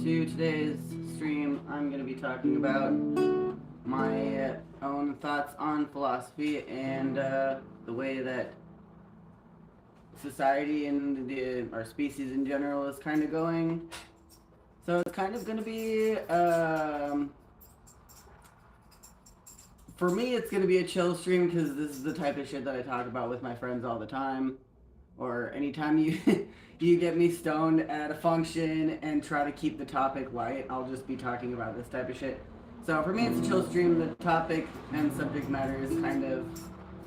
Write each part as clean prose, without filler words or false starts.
to today's stream. I'm going to be talking about my own thoughts on philosophy and the way that society and our species in general is kind of going. So it's kind of going to be, for me, it's going to be a chill stream because this is the type of shit that I talk about with my friends all the time. Or anytime you you get me stoned at a function and try to keep the topic light, I'll just be talking about this type of shit. So for me, it's a chill stream. The topic and subject matter is kind of,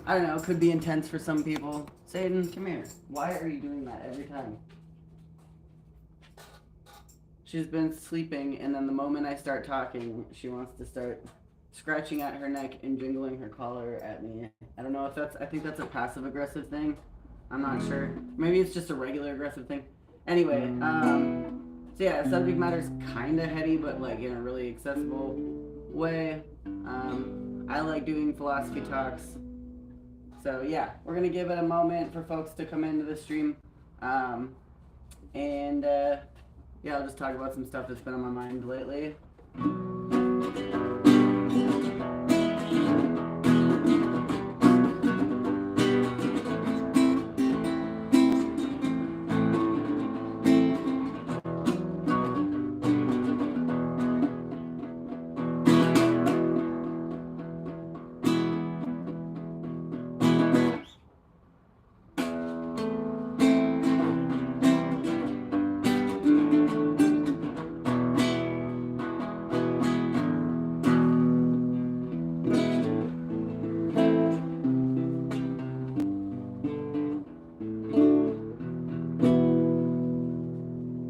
I don't know, could be intense for some people. Satan, come here. Why are you doing that every time? She's been sleeping, and then the moment I start talking, she wants to start scratching at her neck and jingling her collar at me. I don't know if that's, I think that's a passive-aggressive thing. I'm not sure. Maybe it's just a regular aggressive thing. Anyway, so yeah, subject matter's kind of heady, but like in a really accessible way. I like doing philosophy talks. So yeah, we're gonna give it a moment for folks to come into the stream. And yeah, I'll just talk about some stuff that's been on my mind lately.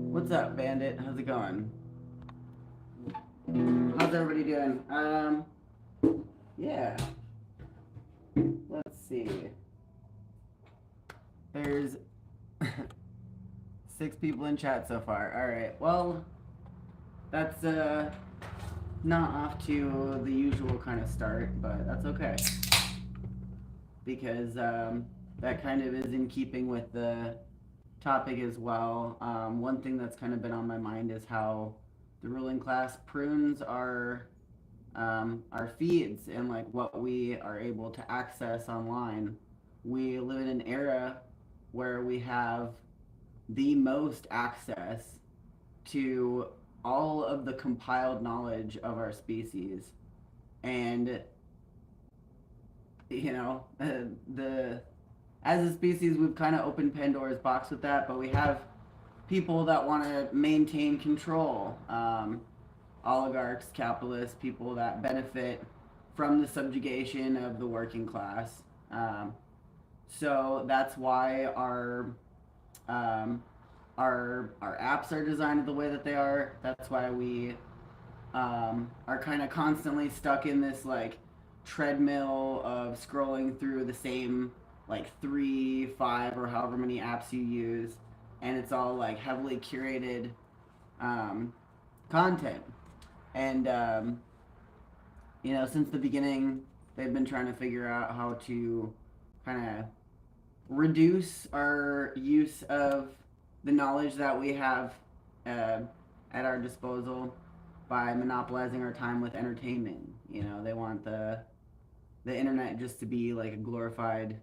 What's up, Bandit? How's it going? How's everybody doing? Yeah. Let's see. There's 6 people in chat so far. Alright, well, that's not off to the usual kind of start, but that's okay. Because that kind of is in keeping with the topic as well. One thing that's kind of been on my mind is how the ruling class prunes our feeds and like what we are able to access online. We live in an era where we have the most access to all of the compiled knowledge of our species, and you know, as a species, we've kind of opened Pandora's box with that, but we have people that want to maintain control. Oligarchs, capitalists, people that benefit from the subjugation of the working class. So that's why our apps are designed the way that they are. That's why we are kind of constantly stuck in this like treadmill of scrolling through the same like 3, 5, or however many apps you use, and it's all like heavily curated content. And you know, since the beginning, they've been trying to figure out how to kind of reduce our use of the knowledge that we have at our disposal by monopolizing our time with entertainment. You know, they want the internet just to be like a glorified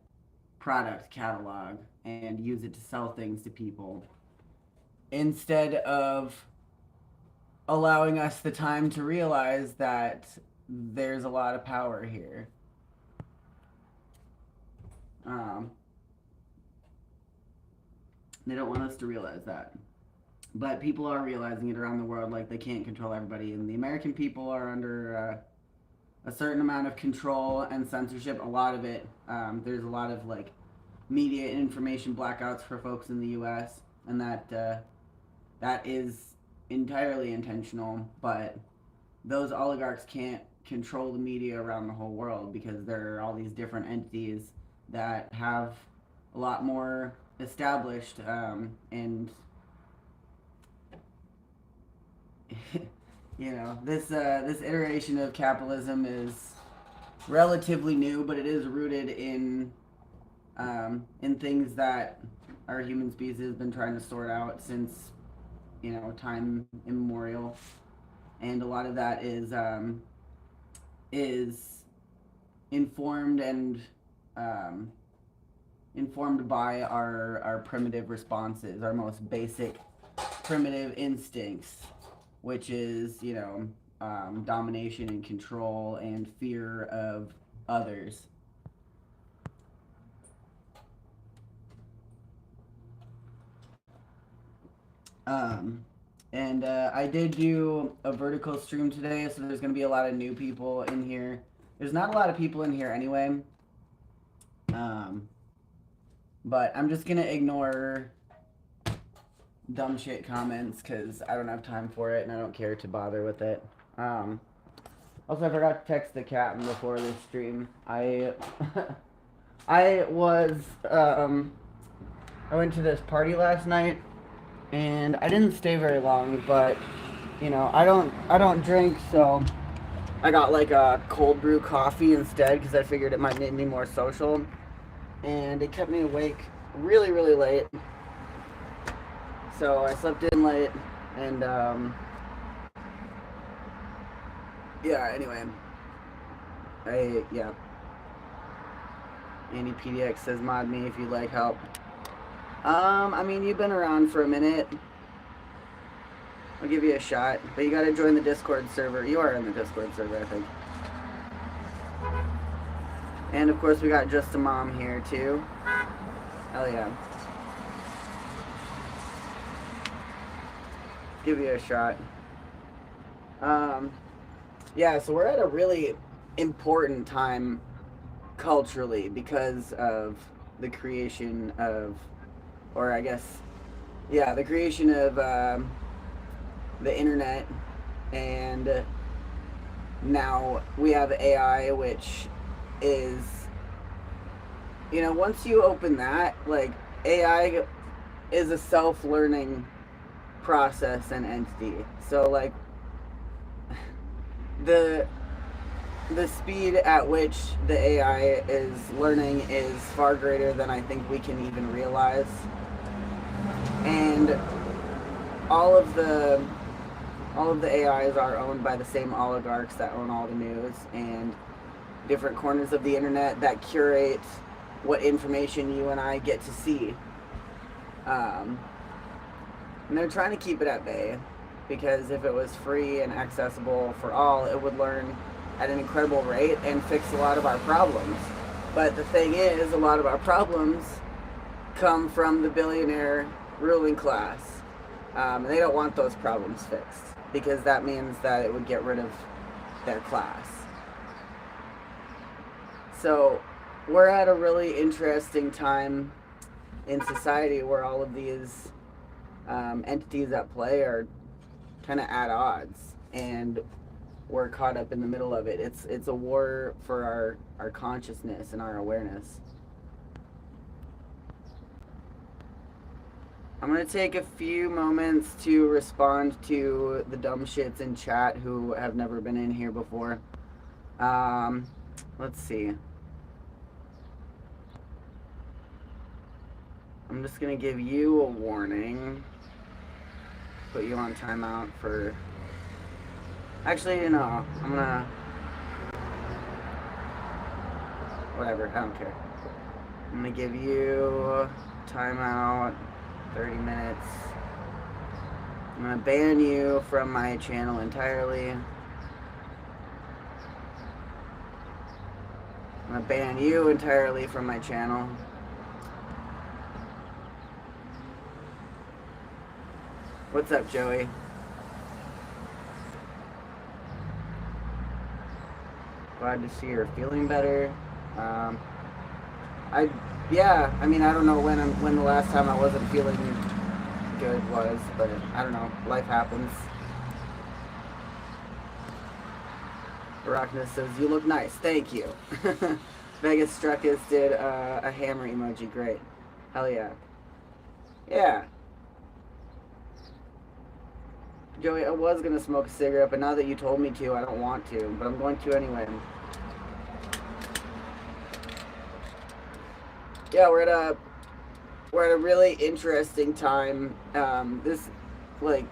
product catalog and use it to sell things to people instead of allowing us the time to realize that there's a lot of power here. They don't want us to realize that. But people are realizing it around the world, like they can't control everybody. And the American people are under a certain amount of control and censorship. A lot of it. There's a lot of like media and information blackouts for folks in the U.S. and that is entirely intentional. But those oligarchs can't control the media around the whole world because there are all these different entities that have a lot more established and you know, this iteration of capitalism is relatively new, but it is rooted in things that our human species has been trying to sort out since time immemorial, and a lot of that is informed and um, informed by our primitive responses, our most basic primitive instincts, which is domination and control and fear of others. Um, and I did do a vertical stream today, so there's going to be a lot of new people in here. There's not a lot of people in here anyway. But I'm just going to ignore dumb shit comments because I don't have time for it and I don't care to bother with it. Also, I forgot to text the captain before this stream. I was I went to this party last night and I didn't stay very long, but I don't drink, so I got like a cold brew coffee instead because I figured it might make me more social, and it kept me awake really, really late. So I slept in late, and anyway, Andy PDX says mod me if you'd like help. I mean, you've been around for a minute. I'll give you a shot, but you gotta join the Discord server. You are in the Discord server, I think. And of course we got Just a Mom here too. Hell yeah. Give you a shot. Yeah, so we're at a really important time culturally because of the creation of, or I guess, yeah, the creation of the internet, and now we have AI, which is, once you open that, like, AI is a self-learning process and entity. So, like, the speed at which the AI is learning is far greater than I think we can even realize. And all of the AIs are owned by the same oligarchs that own all the news and different corners of the internet that curate what information you and I get to see. And they're trying to keep it at bay, because if it was free and accessible for all, it would learn at an incredible rate and fix a lot of our problems. But the thing is, a lot of our problems come from the billionaire ruling class. And they don't want those problems fixed, because that means that it would get rid of their class. So we're at a really interesting time in society where all of these entities at play are kind of at odds, and we're caught up in the middle of it. It's a war for our consciousness and our awareness. I'm going to take a few moments to respond to the dumb shits in chat who have never been in here before. Let's see. I'm just going to give you a warning. Put you on timeout for... Actually, no. I'm going to... Whatever, I don't care. I'm going to give you timeout. 30 minutes. I'm gonna ban you from my channel entirely. I'm gonna ban you entirely from my channel. What's up, Joey? Glad to see you're feeling better. I mean, I don't know when the last time I wasn't feeling good was, but I don't know. Life happens. Arachna says, you look nice. Thank you. Vegas Struckus did a hammer emoji. Great. Hell yeah. Yeah. Joey, I was going to smoke a cigarette, but now that you told me to, I don't want to, but I'm going to anyway. Yeah, we're at a really interesting time. like,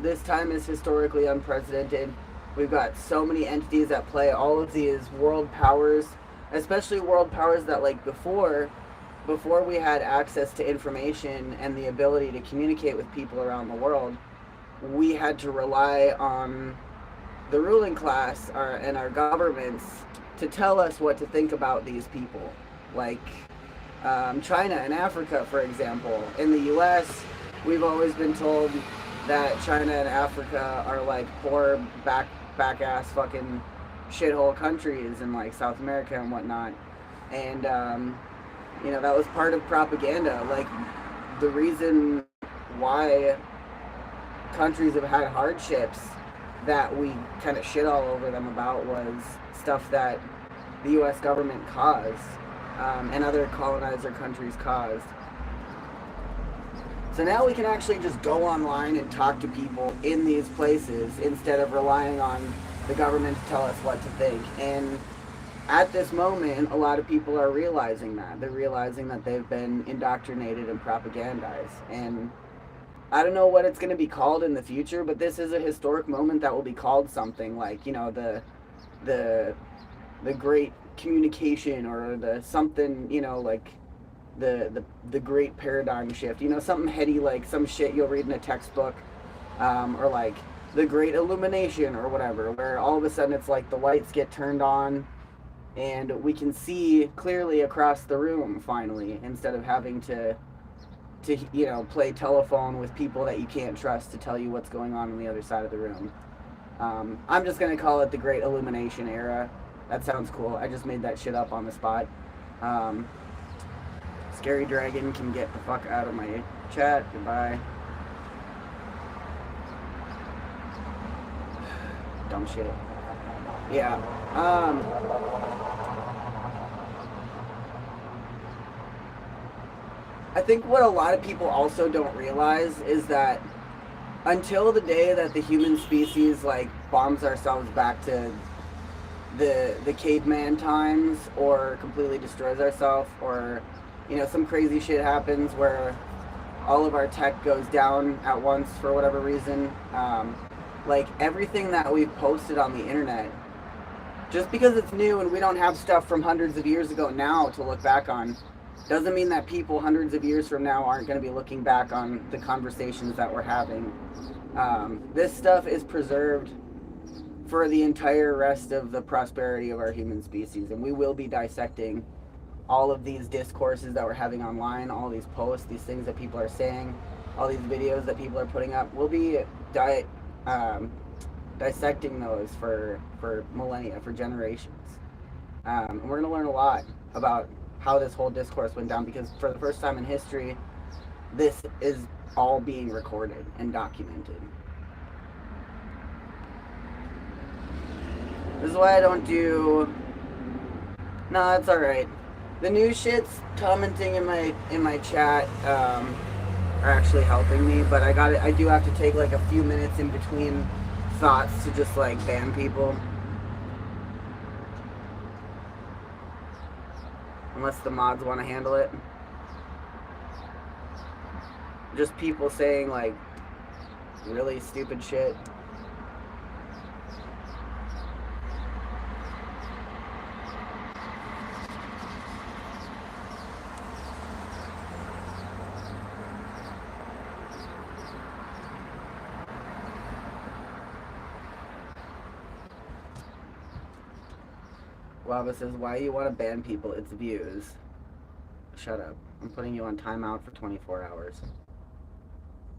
this time is historically unprecedented. We've got so many entities at play, all of these world powers, especially world powers that, like, before we had access to information and the ability to communicate with people around the world, we had to rely on the ruling class and our governments to tell us what to think about these people. Like, China and Africa, for example. In the U.S., we've always been told that China and Africa are like poor back ass fucking shithole countries in like South America and whatnot. And that was part of propaganda. Like, the reason why countries have had hardships that we kind of shit all over them about was stuff that the U.S. government caused, and other colonizer countries caused. So now we can actually just go online and talk to people in these places instead of relying on the government to tell us what to think. And at this moment, a lot of people are realizing that. They're realizing that they've been indoctrinated and propagandized. And I don't know what it's going to be called in the future, but this is a historic moment that will be called something like, the great communication, or the something, like the great paradigm shift, something heady, like some shit you'll read in a textbook, or like the great illumination or whatever, where all of a sudden it's like the lights get turned on and we can see clearly across the room finally, instead of having to play telephone with people that you can't trust to tell you what's going on the other side of the room. I'm just going to call it the Great Illumination Era. That sounds cool. I just made that shit up on the spot. Scary Dragon can get the fuck out of my chat. Goodbye. Dumb shit. Yeah. I think what a lot of people also don't realize is that until the day that the human species like bombs ourselves back to the caveman times, or completely destroys ourselves, or some crazy shit happens where all of our tech goes down at once for whatever reason, like everything that we've posted on the internet, just because it's new and we don't have stuff from hundreds of years ago now to look back on, doesn't mean that people hundreds of years from now aren't going to be looking back on the conversations that we're having. This stuff is preserved for the entire rest of the prosperity of our human species, and we will be dissecting all of these discourses that we're having online, all these posts, these things that people are saying, all these videos that people are putting up. We'll be dissecting those for millennia, for generations. And we're going to learn a lot about how this whole discourse went down, because for the first time in history, this is all being recorded and documented. This is why I don't do... No, that's alright. The new shits commenting in my chat are actually helping me, but I do have to take like a few minutes in between thoughts to just like ban people. Unless the mods want to handle it. Just people saying like really stupid shit. Lava says, why you want to ban people? It's views. Shut up. I'm putting you on timeout for 24 hours.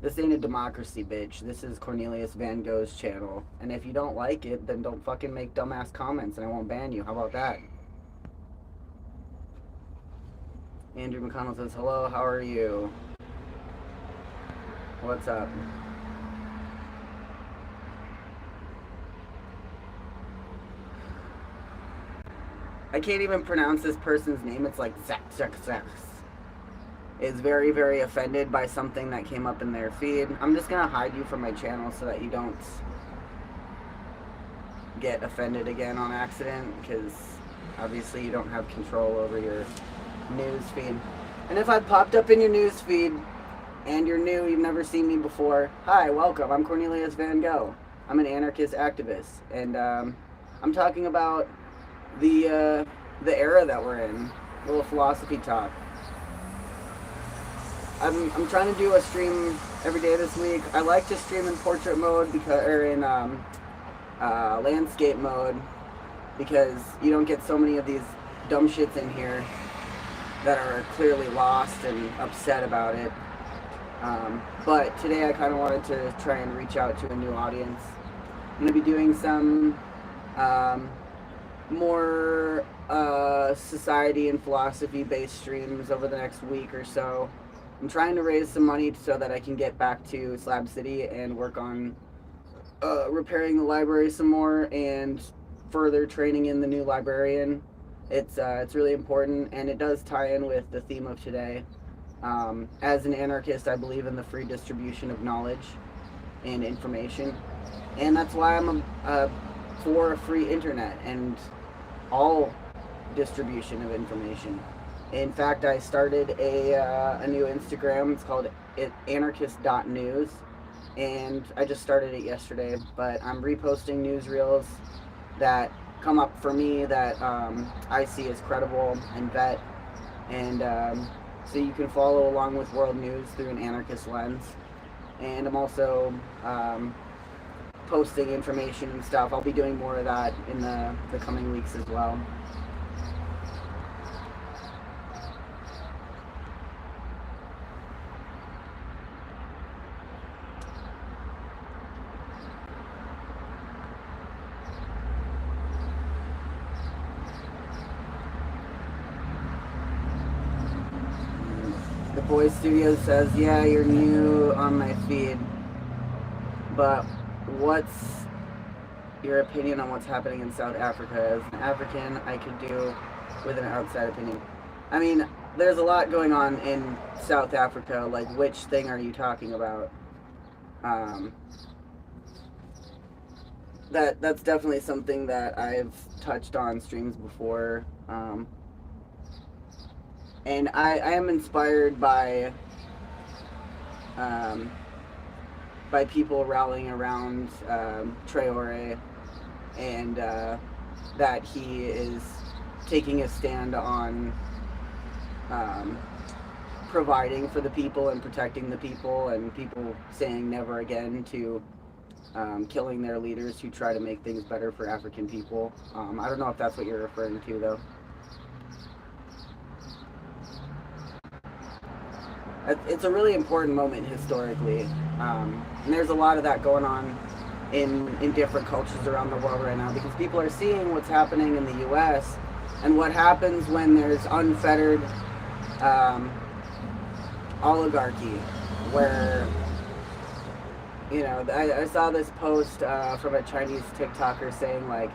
This ain't a democracy, bitch. This is Cornelius Van Gogh's channel. And if you don't like it, then don't fucking make dumbass comments and I won't ban you. How about that? Andrew McConnell says, hello, how are you? What's up? I can't even pronounce this person's name. It's like Zach. Is very, very offended by something that came up in their feed. I'm just gonna hide you from my channel so that you don't get offended again on accident, because obviously you don't have control over your news feed. And if I popped up in your news feed and you're new, you've never seen me before, hi, welcome. I'm Cornelius Van Gogh. I'm an anarchist activist, and I'm talking about the era that we're in. A little philosophy talk. I'm trying to do a stream every day this week. I like to stream in portrait mode or in landscape mode, because you don't get so many of these dumb shits in here that are clearly lost and upset about it. But today I kind of wanted to try and reach out to a new audience. I'm going to be doing some more society and philosophy based streams over the next week or so. I'm trying to raise some money so that I can get back to Slab City and work on repairing the library some more and further training in the new librarian. It's really important, and it does tie in with the theme of today. As an anarchist, I believe in the free distribution of knowledge and information, and that's why I'm for a free internet and all distribution of information. In fact, I started a new Instagram. It's called anarchist.news, and I just started it yesterday, but I'm reposting newsreels that come up for me that I see as credible and vet, and so you can follow along with world news through an anarchist lens. And I'm also posting information and stuff. I'll be doing more of that in the coming weeks as well. The Boy Studio says, yeah, you're new on my feed, but what's your opinion on what's happening in South Africa? As an African, I could do with an outside opinion. I mean, there's a lot going on in South Africa. Like, which thing are you talking about? That's definitely something that I've touched on streams before. And I am inspired by people rallying around Traore, and that he is taking a stand on providing for the people and protecting the people, and people saying never again to killing their leaders who try to make things better for African people. I don't know if that's what you're referring to, though. It's a really important moment historically, and there's a lot of that going on in different cultures around the world right now, because people are seeing what's happening in the U.S. and what happens when there's unfettered oligarchy, where, you know, I saw this post from a Chinese TikToker saying, like,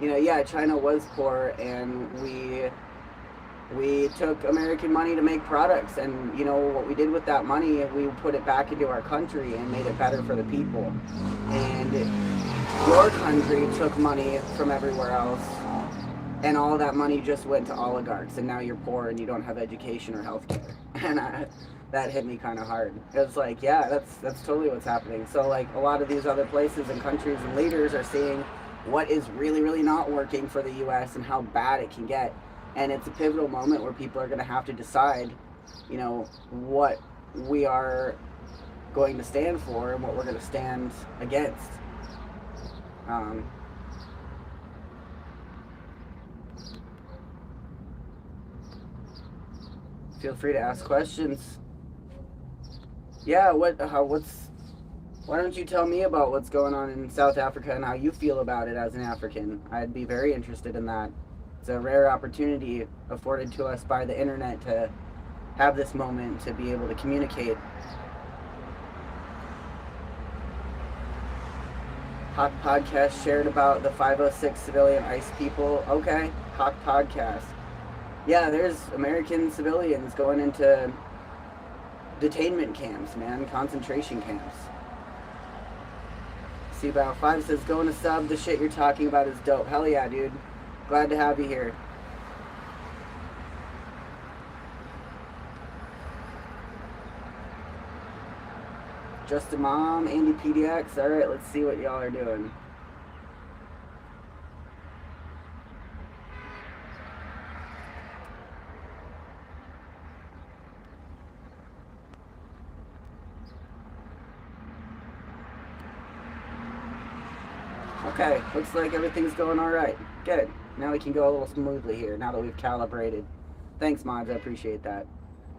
you know, yeah, China was poor, and we took American money to make products, and, you know, what we did with that money, we put it back into our country and made it better for the people. And your country took money from everywhere else, and all of that money just went to oligarchs, and now you're poor and you don't have education or healthcare. And that hit me kind of hard. It was like, yeah, that's totally what's happening. So, like, a lot of these other places and countries and leaders are seeing what is really, really not working for the U.S. and how bad it can get. And it's a pivotal moment where people are going to have to decide, you know, what we are going to stand for and what we're going to stand against. Feel free to ask questions. Yeah, why don't you tell me about what's going on in South Africa and how you feel about it as an African? I'd be very interested in that. It's a rare opportunity afforded to us by the internet to have this moment, to be able to communicate. Hawk Podcast shared about the 506 civilian ICE people. Okay, Hawk Podcast. Yeah, there's American civilians going into detainment camps, man, concentration camps. Seabow 5 says, going to sub, the shit you're talking about is dope. Hell yeah, dude. Glad to have you here. Justin Mom, Andy PDX. All right, let's see what y'all are doing. Okay, looks like everything's going all right. Good. Now we can go a little smoothly here, now that we've calibrated. Thanks, mods, I appreciate that.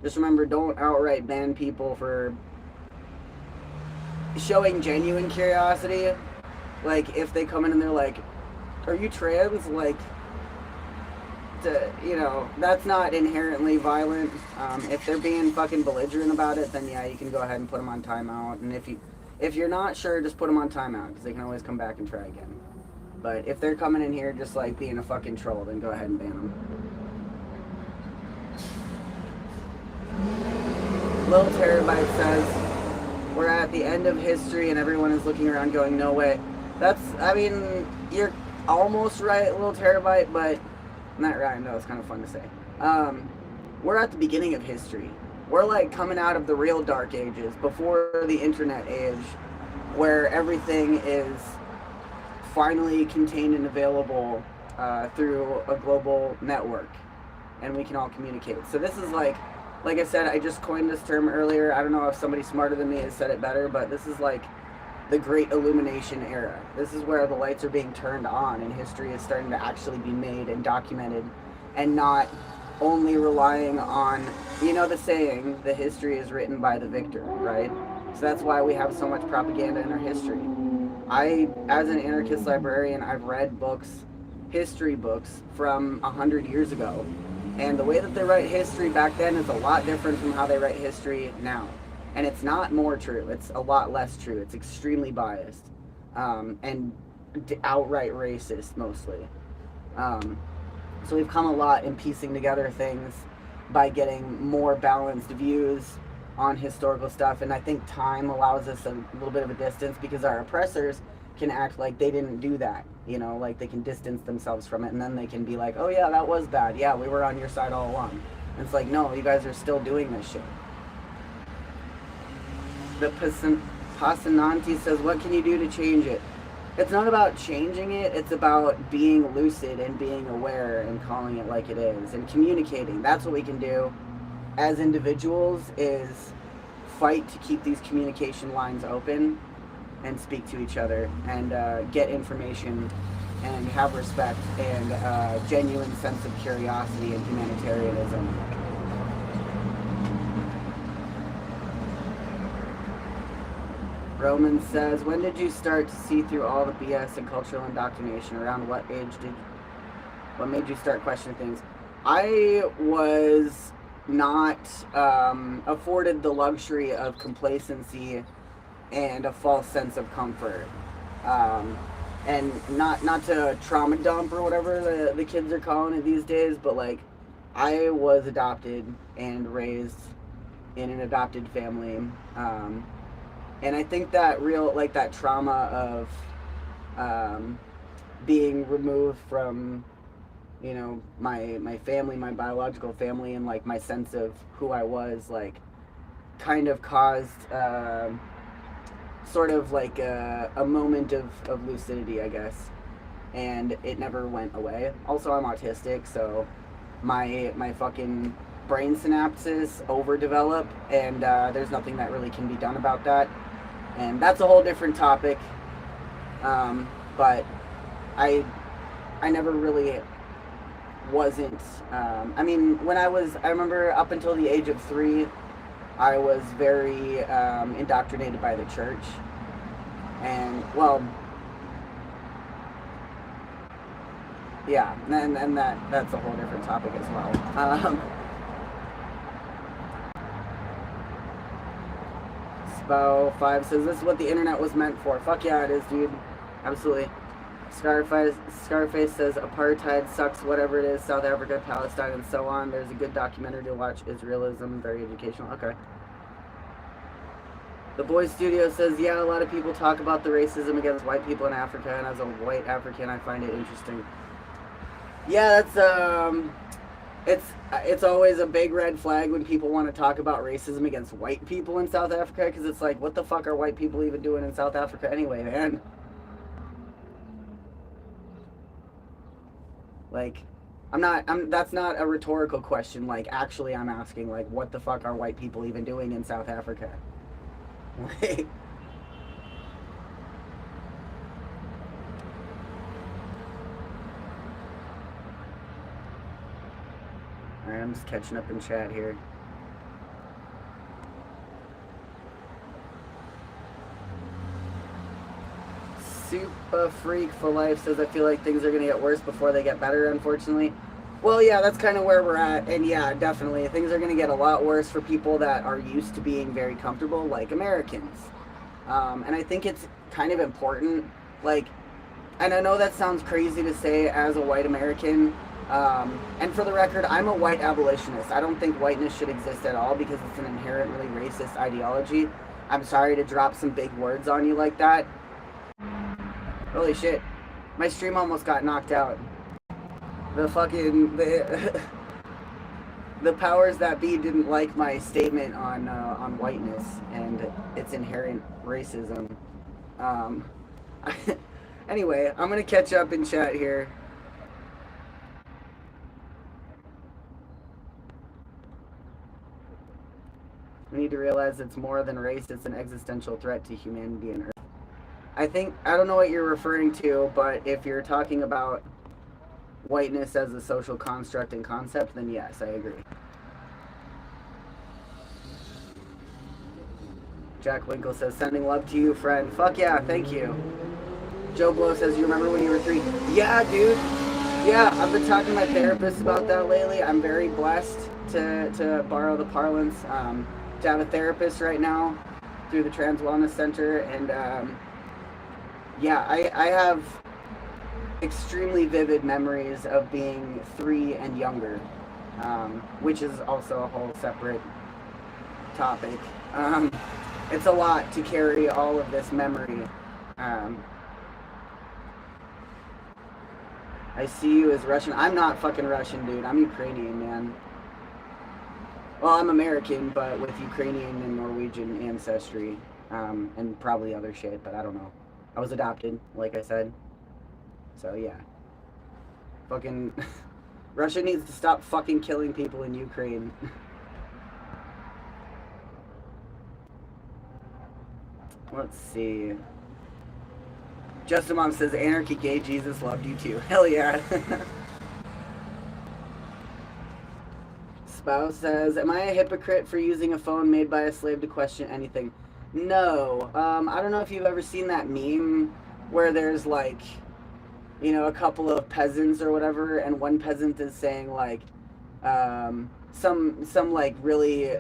Just remember, don't outright ban people for showing genuine curiosity. Like, if they come in and they're like, are you trans? Like, you know, that's not inherently violent. If they're being fucking belligerent about it, then yeah, you can go ahead and put them on timeout. And if you're not sure, just put them on timeout, because they can always come back and try again. But if they're coming in here just like being a fucking troll, then go ahead and ban them. Lil Terabyte says, we're at the end of history and everyone is looking around going, no way. That's, I mean, you're almost right, Lil Terabyte, but not right. No, it's kind of fun to say. We're at the beginning of history. We're like coming out of the real dark ages, before the internet age, where everything is finally contained and available through a global network, and we can all communicate. So this is like I said, I just coined this term earlier. I don't know if somebody smarter than me has said it better, but this is like the Great Illumination era. This is where the lights are being turned on and history is starting to actually be made and documented, and not only relying on, you know the saying, the history is written by the victor, right? So that's why we have so much propaganda in our history. I, as an anarchist librarian, I've read books, history books from 100 years ago. And the way that they write history back then is a lot different from how they write history now. And it's not more true, it's a lot less true. It's extremely biased and outright racist mostly. So we've come a lot in piecing together things by getting more balanced views on historical stuff, and I think time allows us a little bit of a distance because our oppressors can act like they didn't do that, you know, like they can distance themselves from it, and then they can be like, oh yeah, that was bad, yeah, we were on your side all along. And it's like, no, you guys are still doing this shit. The Pasananti says, what can you do to change it? It's not about changing it, it's about being lucid and being aware and calling it like it is and communicating. That's what we can do as individuals, is fight to keep these communication lines open and speak to each other and get information and have respect and a genuine sense of curiosity and humanitarianism. Roman says, when did you start to see through all the BS and cultural indoctrination? Around what age what made you start questioning things? I was not afforded the luxury of complacency and a false sense of comfort. And not to trauma dump or whatever the kids are calling it these days, but like, I was adopted and raised in an adopted family. And I think that that trauma of being removed from, you know, my family, my biological family, and like my sense of who I was, like, kind of caused sort of like a moment of lucidity, I guess. And it never went away. Also, I'm autistic, so my fucking brain synapses overdevelop, and there's nothing that really can be done about that. And that's a whole different topic. But I never really wasn't, I mean, I remember up until the age of 3, I was very indoctrinated by the church. And, well, yeah, and that's a whole different topic as well. Spo5 says, this is what the internet was meant for. Fuck yeah, it is, dude. Absolutely. Scarface says, apartheid sucks, whatever it is, South Africa, Palestine, and so on. There's a good documentary to watch, Israelism, very educational. Okay. The Boy Studio says, yeah, a lot of people talk about the racism against white people in Africa, and as a white African, I find it interesting. Yeah, it's always a big red flag when people want to talk about racism against white people in South Africa, because it's like, what the fuck are white people even doing in South Africa anyway, man? Like, that's not a rhetorical question. Like, actually, I'm asking, like, what the fuck are white people even doing in South Africa? Like, alright, I'm just catching up in chat here. Super Freak for Life says, I feel like things are going to get worse before they get better, unfortunately. Well, yeah, that's kind of where we're at. And yeah, definitely. Things are going to get a lot worse for people that are used to being very comfortable, like Americans. And I think it's kind of important. Like, and I know that sounds crazy to say as a white American. And for the record, I'm a white abolitionist. I don't think whiteness should exist at all because it's an inherently racist ideology. I'm sorry to drop some big words on you like that. Holy shit. My stream almost got knocked out. The powers that be didn't like my statement on whiteness and its inherent racism. Anyway, I'm gonna catch up in chat here. We need to realize it's more than race, it's an existential threat to humanity and Earth. I don't know what you're referring to, but if you're talking about whiteness as a social construct and concept, then yes, I agree. Jack Winkle says, sending love to you, friend. Fuck yeah, thank you. Joe Blow says, you remember when you were 3? Yeah, dude. Yeah, I've been talking to my therapist about that lately. I'm very blessed to borrow the parlance, to have a therapist right now through the Trans Wellness Center. And yeah, I have extremely vivid memories of being 3 and younger, which is also a whole separate topic. It's a lot to carry all of this memory. I see you as Russian. I'm not fucking Russian, dude. I'm Ukrainian, man. Well, I'm American, but with Ukrainian and Norwegian ancestry, and probably other shit, but I don't know. I was adopted, like I said. So, yeah. Fucking... Russia needs to stop fucking killing people in Ukraine. Let's see. Justin Mom says, Anarchy Gay Jesus loved you too. Hell yeah. Spouse says, am I a hypocrite for using a phone made by a slave to question anything? No. I don't know if you've ever seen that meme where there's like, you know, a couple of peasants or whatever, and one peasant is saying like, some like really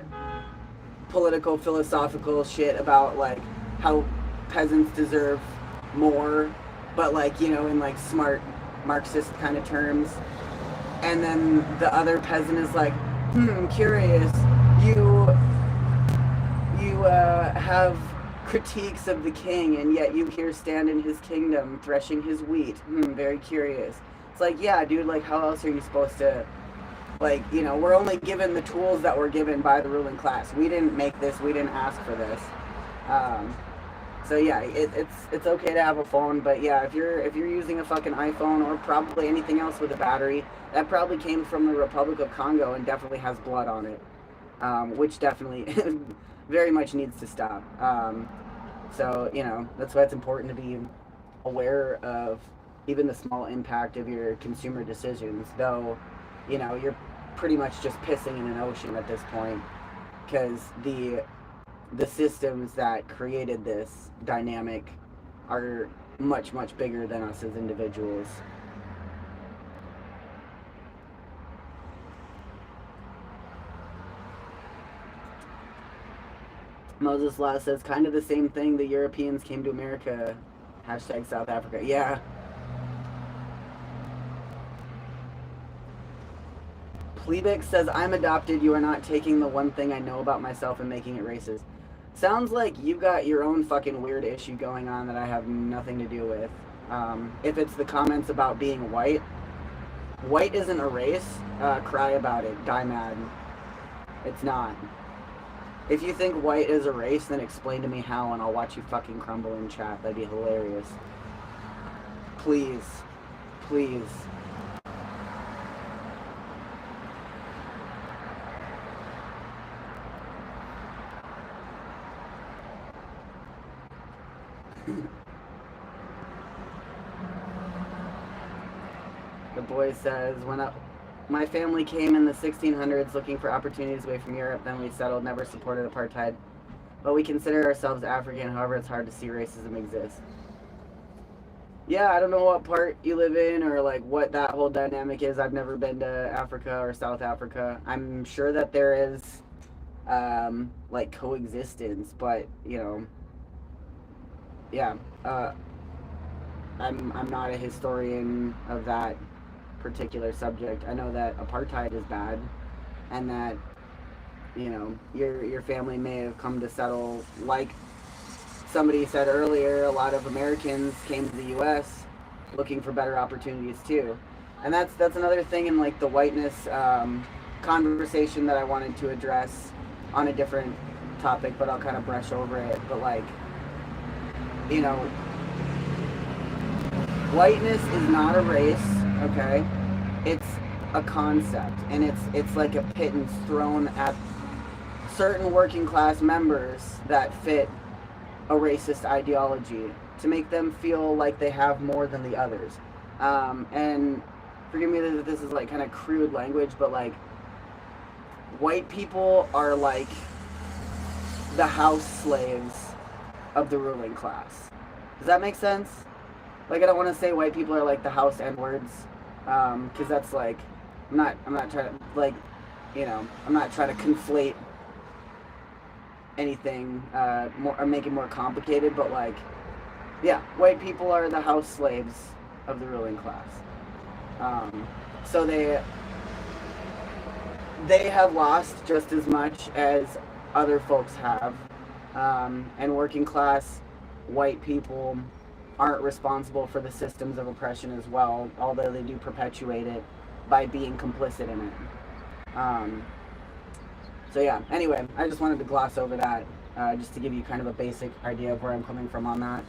political, philosophical shit about like how peasants deserve more, but like, you know, in like smart Marxist kind of terms. And then the other peasant is like, curious, you have critiques of the king, and yet you here stand in his kingdom threshing his wheat. Very curious. It's like, yeah, dude, like, how else are you supposed to, like, you know, we're only given the tools that were given by the ruling class. We didn't make this, we didn't ask for this. So yeah, it's okay to have a phone, but yeah, if you're using a fucking iPhone or probably anything else with a battery, that probably came from the Republic of Congo and definitely has blood on it, which definitely very much needs to stop. So, you know, that's why it's important to be aware of even the small impact of your consumer decisions, though, you know, you're pretty much just pissing in an ocean at this point, because the systems that created this dynamic are much, much bigger than us as individuals. Moses Law says, kind of the same thing, the Europeans came to America. Hashtag South Africa. Yeah. Plebix says, I'm adopted, you are not taking the one thing I know about myself and making it racist. Sounds like you've got your own fucking weird issue going on that I have nothing to do with. If it's the comments about being white, White isn't a race. Cry about it. Die mad. It's not. If you think white is a race, then explain to me how, and I'll watch you fucking crumble in chat. That'd be hilarious. Please. Please. The boy says, my family came in the 1600s looking for opportunities away from Europe, then we settled, never supported apartheid. But we consider ourselves African, however it's hard to see racism exists. Yeah, I don't know what part you live in or like what that whole dynamic is. I've never been to Africa or South Africa. I'm sure that there is like coexistence, but you know, yeah, I'm not a historian of that particular subject. I know that apartheid is bad, and that you know your family may have come to settle, like somebody said earlier. A lot of Americans came to the U.S. looking for better opportunities too, and that's another thing in like the whiteness conversation that I wanted to address on a different topic, but I'll kind of brush over it. But like, you know, whiteness is not a race, okay? It's a concept, and it's like a pittance thrown at certain working class members that fit a racist ideology to make them feel like they have more than the others. And forgive me that this is like kind of crude language, but like white people are like the house slaves of the ruling class. Does that make sense? Like, I don't want to say white people are like the house N-words, because that's like, I'm not trying to, like, you know, I'm not trying to conflate anything more or make it more complicated, but like, yeah, white people are the house slaves of the ruling class. So they have lost just as much as other folks have, and working class white people aren't responsible for the systems of oppression as well, although they do perpetuate it by being complicit in it. So yeah, anyway, I just wanted to gloss over that, just to give you kind of a basic idea of where I'm coming from on that.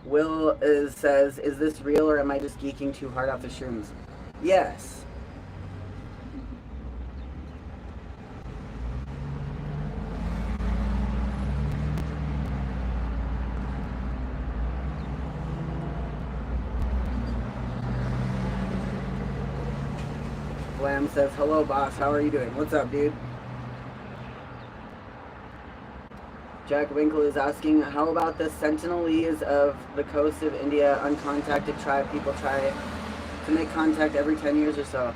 Will says, is this real or am I just geeking too hard off the shrooms? Yes. Lamb says, hello boss, how are you doing? What's up, dude? Jack Winkle is asking, how about the Sentinelese of the coast of India, uncontacted tribe? People try to make contact every 10 years or so.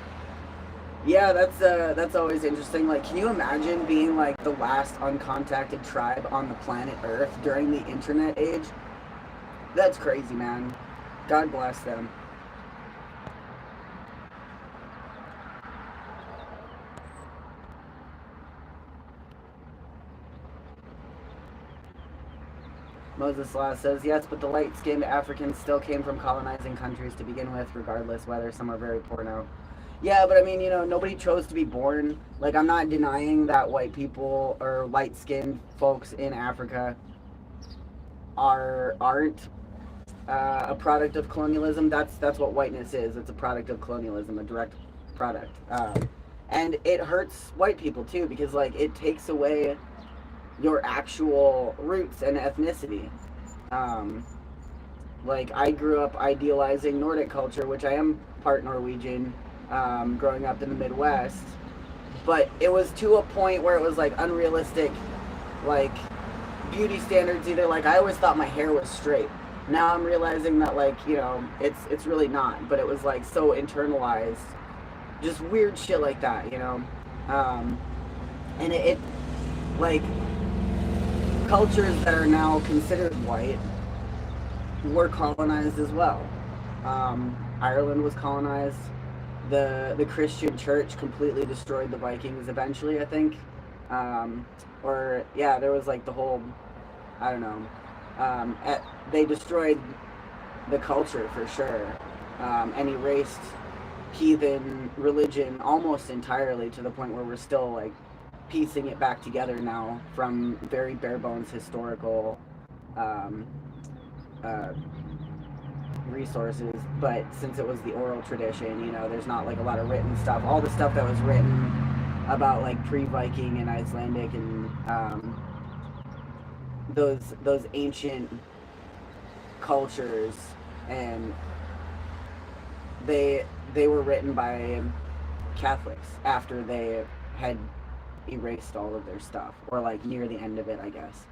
Yeah, that's always interesting. Like, can you imagine being like the last uncontacted tribe on the planet Earth during the internet age? That's crazy, man. God bless them. Moses Law says, yes, but the light-skinned Africans still came from colonizing countries to begin with, regardless whether some are very poor now. Yeah, but I mean, you know, nobody chose to be born. Like, I'm not denying that white people or light-skinned folks in Africa aren't a product of colonialism. That's what whiteness is. It's a product of colonialism, a direct product. And it hurts white people, too, because, like, it takes away your actual roots and ethnicity. Like, I grew up idealizing Nordic culture, which I am part Norwegian, growing up in the Midwest, but it was to a point where it was like unrealistic, like beauty standards. Either like, I always thought my hair was straight. Now I'm realizing that, like, you know, it's really not, but it was like so internalized, just weird shit like that, you know. And it like, cultures that are now considered white were colonized as well. Ireland was colonized. The Christian church completely destroyed the Vikings eventually, I think. Or, yeah, there was like the whole, I don't know. They destroyed the culture for sure, and erased heathen religion almost entirely, to the point where we're still like piecing it back together now from very bare bones historical um, uh, resources. But since it was the oral tradition, you know, there's not like a lot of written stuff. All the stuff that was written about like pre-Viking and Icelandic and those ancient cultures, and they were written by Catholics after they had erased all of their stuff, or like near the end of it, I guess.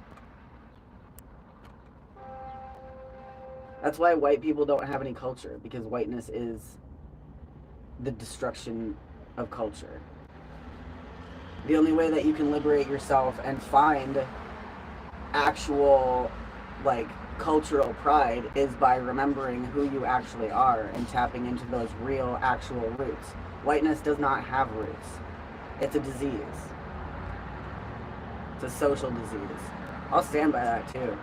That's why white people don't have any culture, because whiteness is the destruction of culture. The only way that you can liberate yourself and find actual like cultural pride is by remembering who you actually are and tapping into those real actual roots. Whiteness does not have roots. It's a disease. It's a social disease. I'll stand by that too.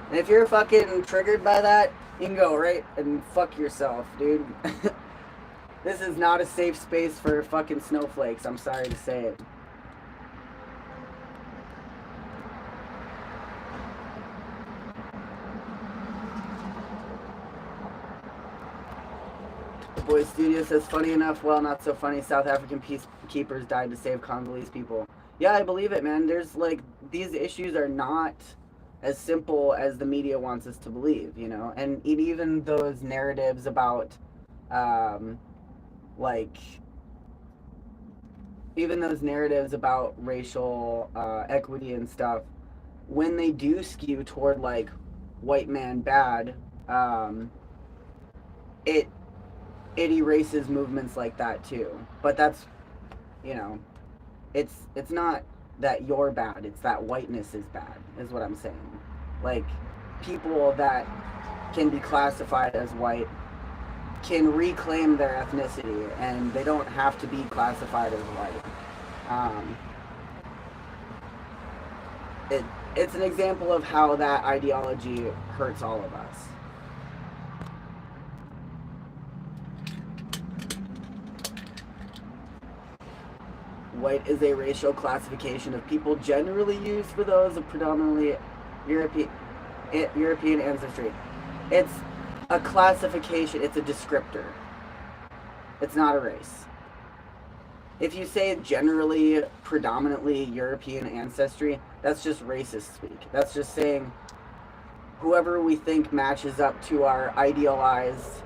And if you're fucking triggered by that, you can go right and fuck yourself, dude. This is not a safe space for fucking snowflakes, I'm sorry to say it. The Boy Studio says, funny enough, well, not so funny, South African peacekeepers died to save Congolese people. Yeah, I believe it, man. There's like, these issues are not as simple as the media wants us to believe, you know? And even those narratives about, like, even those narratives about racial equity and stuff, when they do skew toward like white man bad, it erases movements like that too. But that's, you know, it's not that you're bad, it's that whiteness is bad, is what I'm saying. Like, people that can be classified as white can reclaim their ethnicity, and they don't have to be classified as white. It's an example of how that ideology hurts all of us. White is a racial classification of people generally used for those of predominantly European ancestry. It's a classification, it's a descriptor. It's not a race. If you say generally, predominantly European ancestry, that's just racist speak. That's just saying whoever we think matches up to our idealized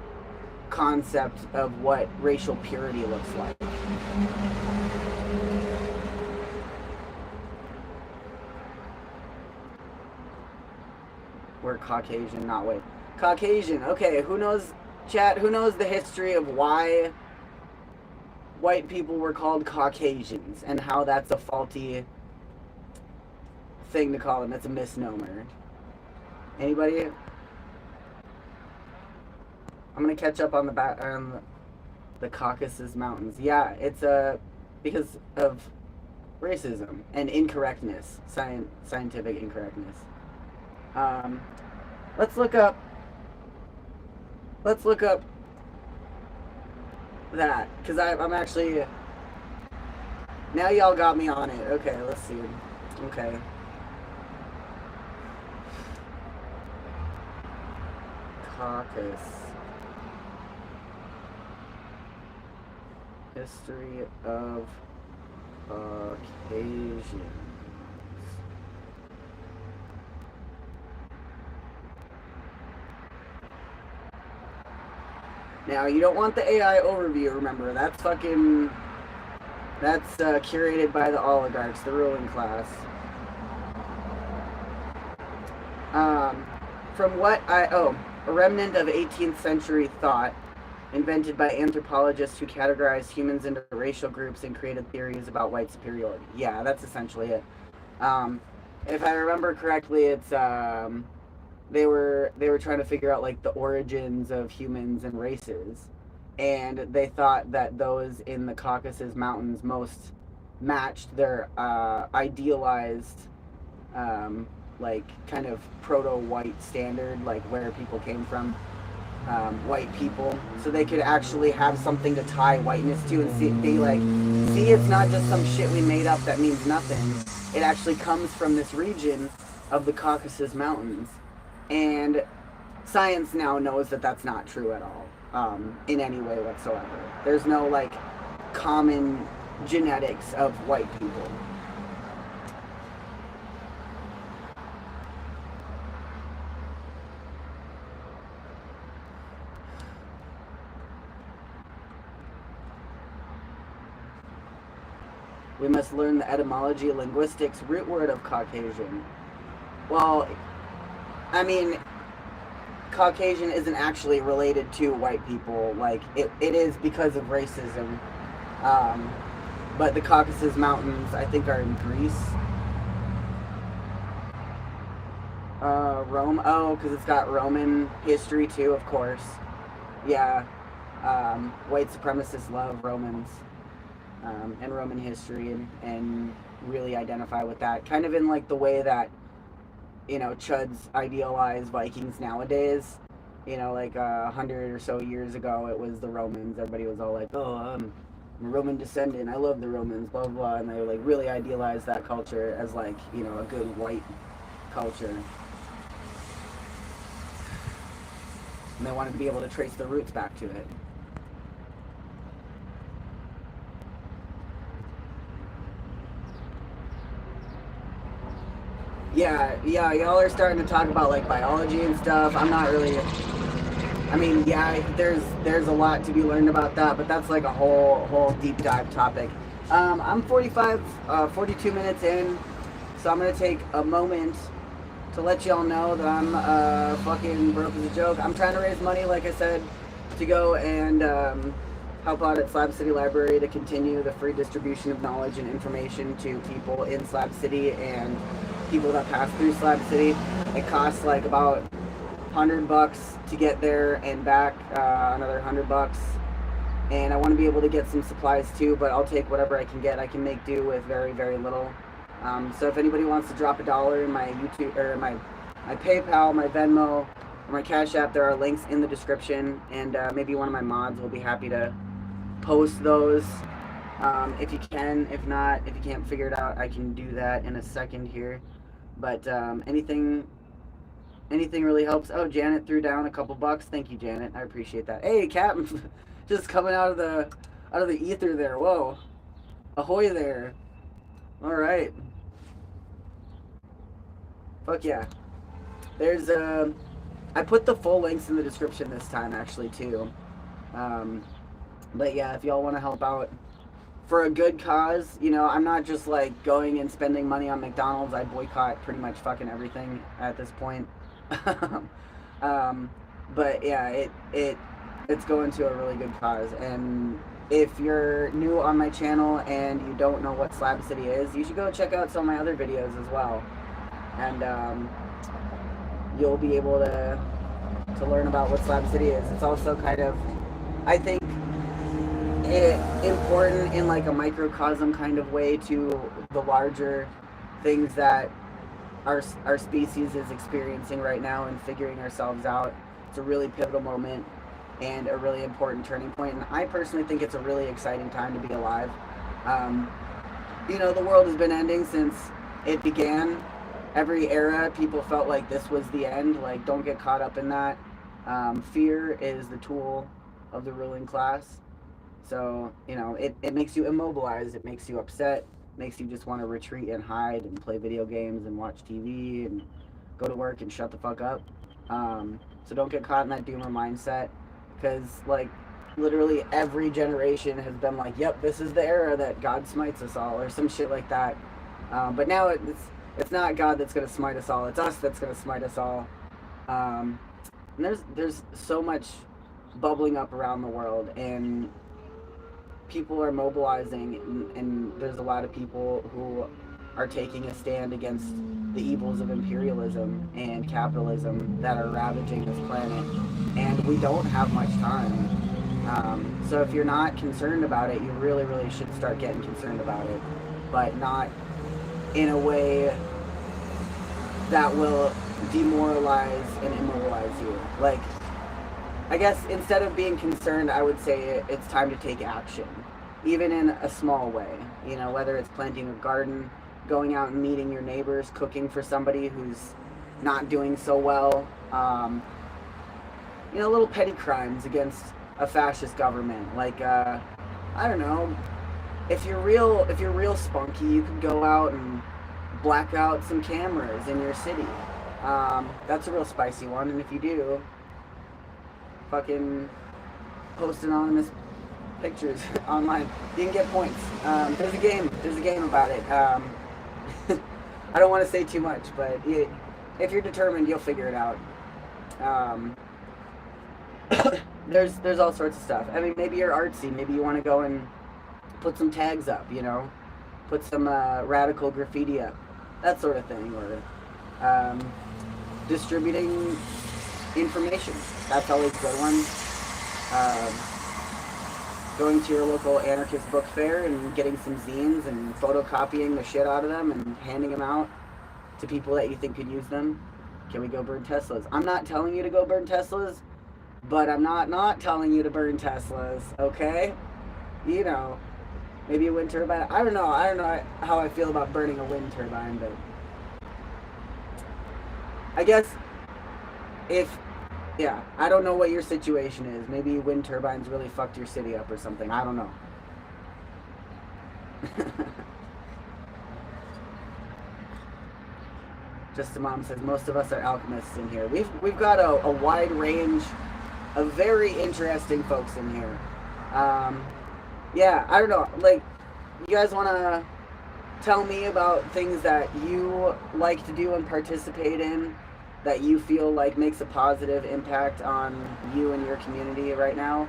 concept of what racial purity looks like. We're Caucasian, not white. Caucasian, okay, who knows, chat, who knows the history of why white people were called Caucasians and how that's a faulty thing to call them? It's a misnomer. Anybody? I'm gonna catch up on the Caucasus Mountains. Yeah, it's because of racism and incorrectness, scientific incorrectness. Let's look up that, because I'm actually, now y'all got me on it. Okay, let's see. Okay. Caucasus. History of Caucasians. Now, you don't want the AI overview, remember. That's curated by the oligarchs, the ruling class. From what a remnant of 18th century thought invented by anthropologists who categorized humans into racial groups and created theories about white superiority. Yeah, that's essentially it. If I remember correctly, it's they were trying to figure out like the origins of humans and races, and they thought that those in the Caucasus Mountains most matched their idealized like kind of proto-white standard, like where people came from, white people, so they could actually have something to tie whiteness to and see it's not just some shit we made up that means nothing. It actually comes from this region of the Caucasus Mountains, and science now knows that that's not true at all, in any way whatsoever. There's no like common genetics of white people. We must learn the etymology, linguistics, root word of Caucasian. Well, I mean, Caucasian isn't actually related to white people. Like, it is because of racism. But the Caucasus Mountains, I think, are in Greece. Rome. Oh, because it's got Roman history, too, of course. Yeah. White supremacists love Romans. And Roman history, and really identify with that. Kind of in like the way that, you know, Chuds idealize Vikings nowadays. You know, like 100 or so years ago, it was the Romans. Everybody was all like, oh, I'm a Roman descendant. I love the Romans, blah, blah, blah. And they like really idealize that culture as like, you know, a good white culture. And they wanted to be able to trace the roots back to it. Yeah, y'all are starting to talk about like biology and stuff. I'm not really. I mean, yeah, there's a lot to be learned about that, but that's like a whole deep dive topic. I'm 42 minutes in, so I'm gonna take a moment to let y'all know that I'm fucking broke as a joke. I'm trying to raise money, like I said, to go and help out at Slab City Library to continue the free distribution of knowledge and information to people in Slab City and people that pass through Slab City. It costs like about $100 to get there and back, another $100, and I want to be able to get some supplies too, but I'll take whatever I can get. I can make do with very, very little. So if anybody wants to drop $1 in my YouTube or my PayPal, my Venmo, or my Cash App, there are links in the description, and maybe one of my mods will be happy to post those. If you can. If not, if you can't figure it out, I can do that in a second here. But anything really helps. Oh, Janet threw down a couple bucks. Thank you, Janet. I appreciate that. Hey, Captain, just coming out of the ether there. Whoa, ahoy there. All right. Fuck yeah. There's I put the full links in the description this time actually too. But yeah, if y'all want to help out for a good cause, you know, I'm not just like going and spending money on McDonald's. I boycott pretty much fucking everything at this point. But yeah, it's going to a really good cause. And if you're new on my channel and you don't know what Slab City is, you should go check out some of my other videos as well. And you'll be able to learn about what Slab City is. It's also kind of, I think, important in like a microcosm kind of way to the larger things that our species is experiencing right now and figuring ourselves out. It's a really pivotal moment and a really important turning point, and I personally think it's a really exciting time to be alive. You know, the world has been ending since it began. Every era, people felt like this was the end. Like, don't get caught up in that. Fear is the tool of the ruling class. So, you know, it makes you immobilized, it makes you upset, makes you just want to retreat and hide and play video games and watch TV and go to work and shut the fuck up. So don't get caught in that doomer mindset, because, like, literally every generation has been like, yep, this is the era that God smites us all, or some shit like that. But now it's not God that's going to smite us all, it's us that's going to smite us all. And there's so much bubbling up around the world, and people are mobilizing, and there's a lot of people who are taking a stand against the evils of imperialism and capitalism that are ravaging this planet, and we don't have much time. So if you're not concerned about it, you really, really should start getting concerned about it, but not in a way that will demoralize and immobilize you. Like, I guess instead of being concerned, I would say it's time to take action, even in a small way. You know, whether it's planting a garden, going out and meeting your neighbors, cooking for somebody who's not doing so well. You know, little petty crimes against a fascist government. Like, I don't know, if you're real spunky, you could go out and black out some cameras in your city. That's a real spicy one, and if you do, fucking post anonymous pictures online, you can get points. There's a game about it. I don't want to say too much, but if you're determined, you'll figure it out. There's all sorts of stuff. I mean, maybe you're artsy. Maybe you want to go and put some tags up. You know, put some radical graffiti up, that sort of thing, or distributing information. That's always a good one. Going to your local anarchist book fair and getting some zines and photocopying the shit out of them and handing them out to people that you think could use them. Can we go burn Teslas? I'm not telling you to go burn Teslas, but I'm not telling you to burn Teslas, okay? You know, maybe a wind turbine. I don't know how I feel about burning a wind turbine, but I guess yeah, I don't know what your situation is. Maybe wind turbines really fucked your city up or something. I don't know. Just a Mom says most of us are alchemists in here. We've got a wide range of very interesting folks in here. Yeah, I don't know. Like, you guys want to tell me about things that you like to do and participate in, that you feel like makes a positive impact on you and your community right now?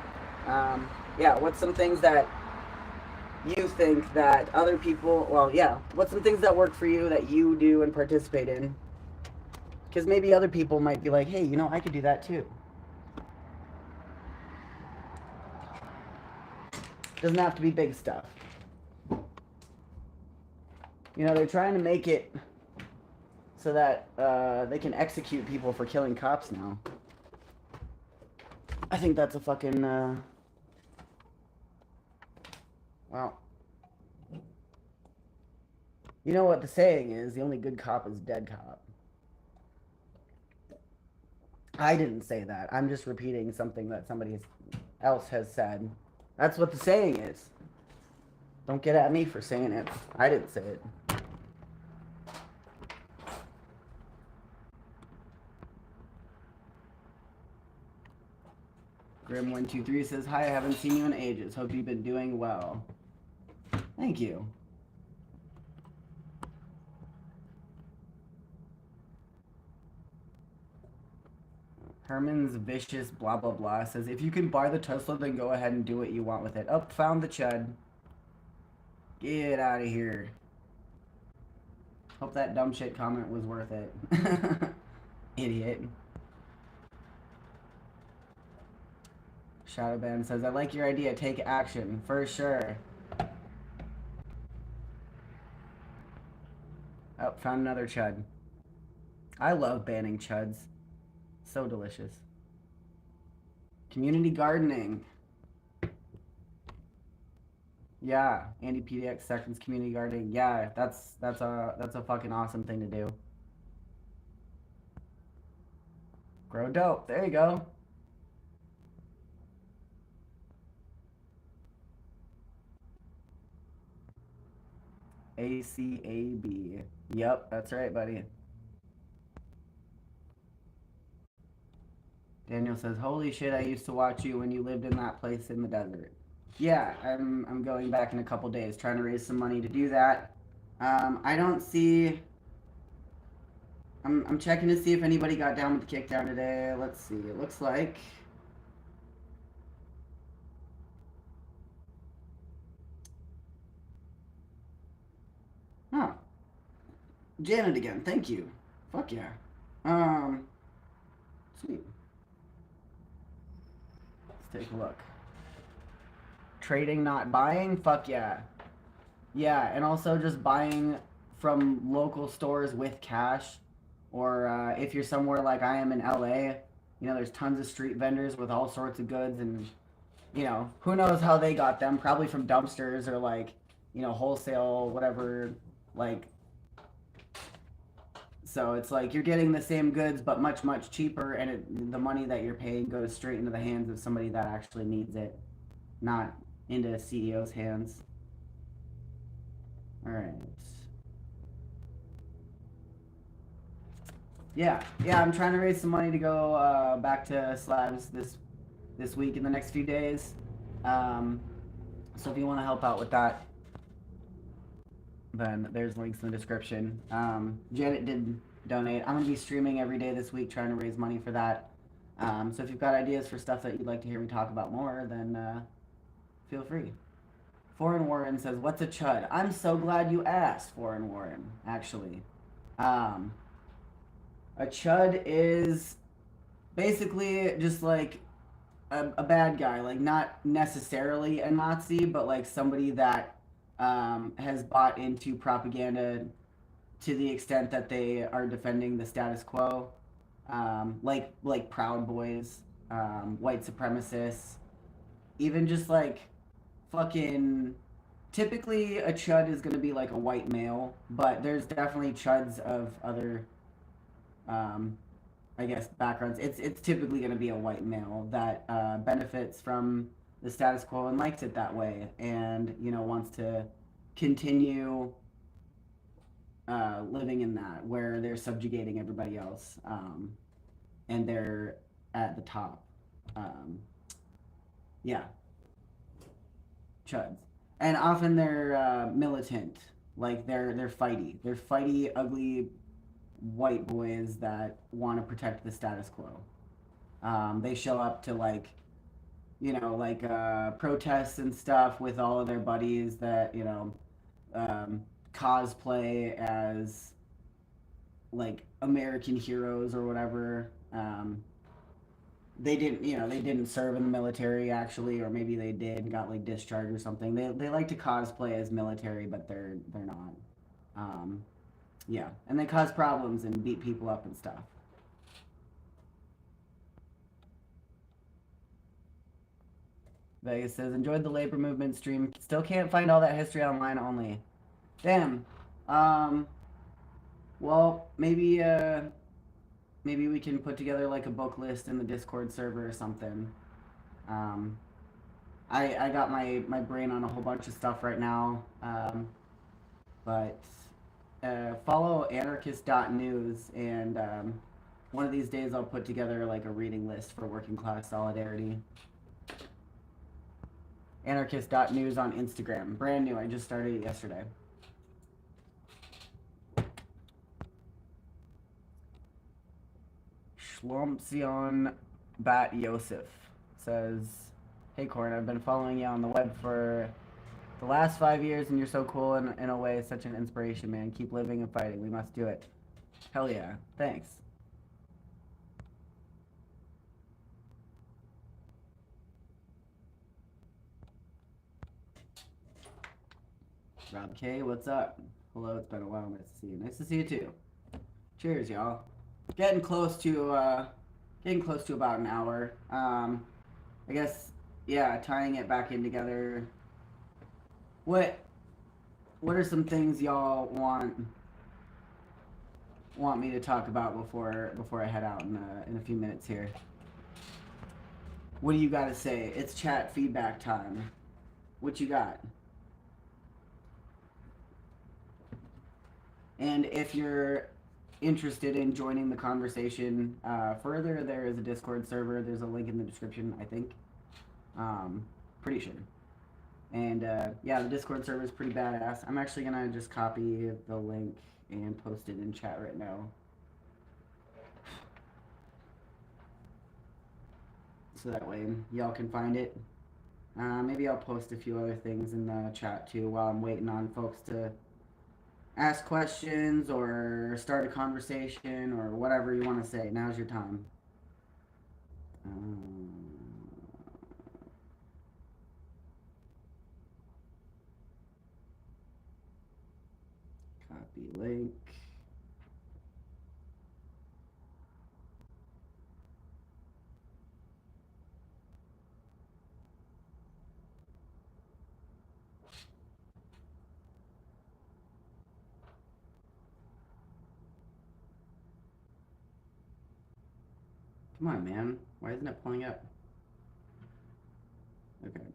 Yeah, what's some things that you think that other people, well, yeah, what's some things that work for you that you do and participate in? Because maybe other people might be like, hey, you know, I could do that too. Doesn't have to be big stuff. You know, they're trying to make it so that they can execute people for killing cops now. I think that's a fucking, well, you know what the saying is, the only good cop is dead cop. I didn't say that. I'm just repeating something that somebody else has said. That's what the saying is. Don't get at me for saying it. I didn't say it. Grim123 says, hi, I haven't seen you in ages. Hope you've been doing well. Thank you. Herman's Vicious blah blah blah says, if you can buy the Tesla, then go ahead and do what you want with it. Oh, found the chud. Get out of here. Hope that dumb shit comment was worth it. Idiot. Shadowban says, I like your idea. Take action. For sure. Oh, found another chud. I love banning chuds. So delicious. Community gardening. Yeah, Andy PDX seconds community gardening. Yeah, that's a fucking awesome thing to do. Grow dope. There you go. ACAB. Yep, that's right, buddy. Daniel says, holy shit, I used to watch you when you lived in that place in the desert. Yeah, I'm going back in a couple days, trying to raise some money to do that. I don't see... I'm checking to see if anybody got down with the kickdown today. Let's see. It looks like... Oh. Janet again. Thank you. Fuck yeah. Sweet. Let's take a look. Trading, not buying? Fuck yeah. Yeah, and also just buying from local stores with cash Or if you're somewhere like I am in LA, you know, there's tons of street vendors with all sorts of goods, and you know, who knows how they got them? Probably from dumpsters or like, you know, wholesale, whatever. Like, so it's like you're getting the same goods but much much cheaper, and the money that you're paying goes straight into the hands of somebody that actually needs it, not into a CEO's hands. All right. Yeah, yeah. I'm trying to raise some money to go back to Slabs this week in the next few days. Um, so if you want to help out with that, then there's links in the description. Janet did donate. I'm gonna be streaming every day this week trying to raise money for that. So if you've got ideas for stuff that you'd like to hear me talk about more, then feel free. Foreign Warren says, "What's a chud?" I'm so glad you asked, Foreign Warren. Actually, um, a chud is basically just like a bad guy, like not necessarily a Nazi, but like somebody that has bought into propaganda to the extent that they are defending the status quo, like Proud Boys, white supremacists, even just like fucking. Typically, a chud is going to be like a white male, but there's definitely chuds of other, um, I guess, backgrounds. It's typically going to be a white male that benefits from the status quo and likes it that way, and you know wants to continue living in that where they're subjugating everybody else, and they're at the top. Um, yeah, chuds, and often they're militant, like they're fighty. They're fighty, ugly white boys that want to protect the status quo. They show up to like protests and stuff with all of their buddies that um, cosplay as like American heroes or whatever. They didn't serve in the military actually, or maybe they did and got like discharged or something. They like to cosplay as military, but they're not. Um, yeah, and they cause problems and beat people up and stuff. Vegas says enjoyed the labor movement stream. Still can't find all that history online only. Damn. Um. Well, maybe we can put together like a book list in the Discord server or something. Um, I got my brain on a whole bunch of stuff right now. But follow anarchist.news, and one of these days I'll put together like a reading list for working class solidarity. Anarchist.news on Instagram. Brand new. I just started it yesterday. Schlompsion Bat Yosef says, "Hey Corn, I've been following you on the web for the last 5 years, and you're so cool in a way, such an inspiration, man. Keep living and fighting. We must do it." Hell yeah. Thanks. Rob K, what's up? Hello, it's been a while. Nice to see you. Nice to see you too. Cheers, y'all. Getting close to about an hour. I guess yeah, tying it back in together. What what are some things y'all want me to talk about before I head out in a few minutes here? What do you got to say? It's chat feedback time. What you got? And if you're interested in joining the conversation further, there is a Discord server. There's a link in the description, I think. Pretty sure. And yeah, the Discord server is pretty badass. I'm actually gonna just copy the link and post it in chat right now. So that way y'all can find it. Maybe I'll post a few other things in the chat too while I'm waiting on folks to ask questions or start a conversation or whatever you want to say. Now's your time. Um, Copy link. Come on, man. Why isn't it pulling up? Okay.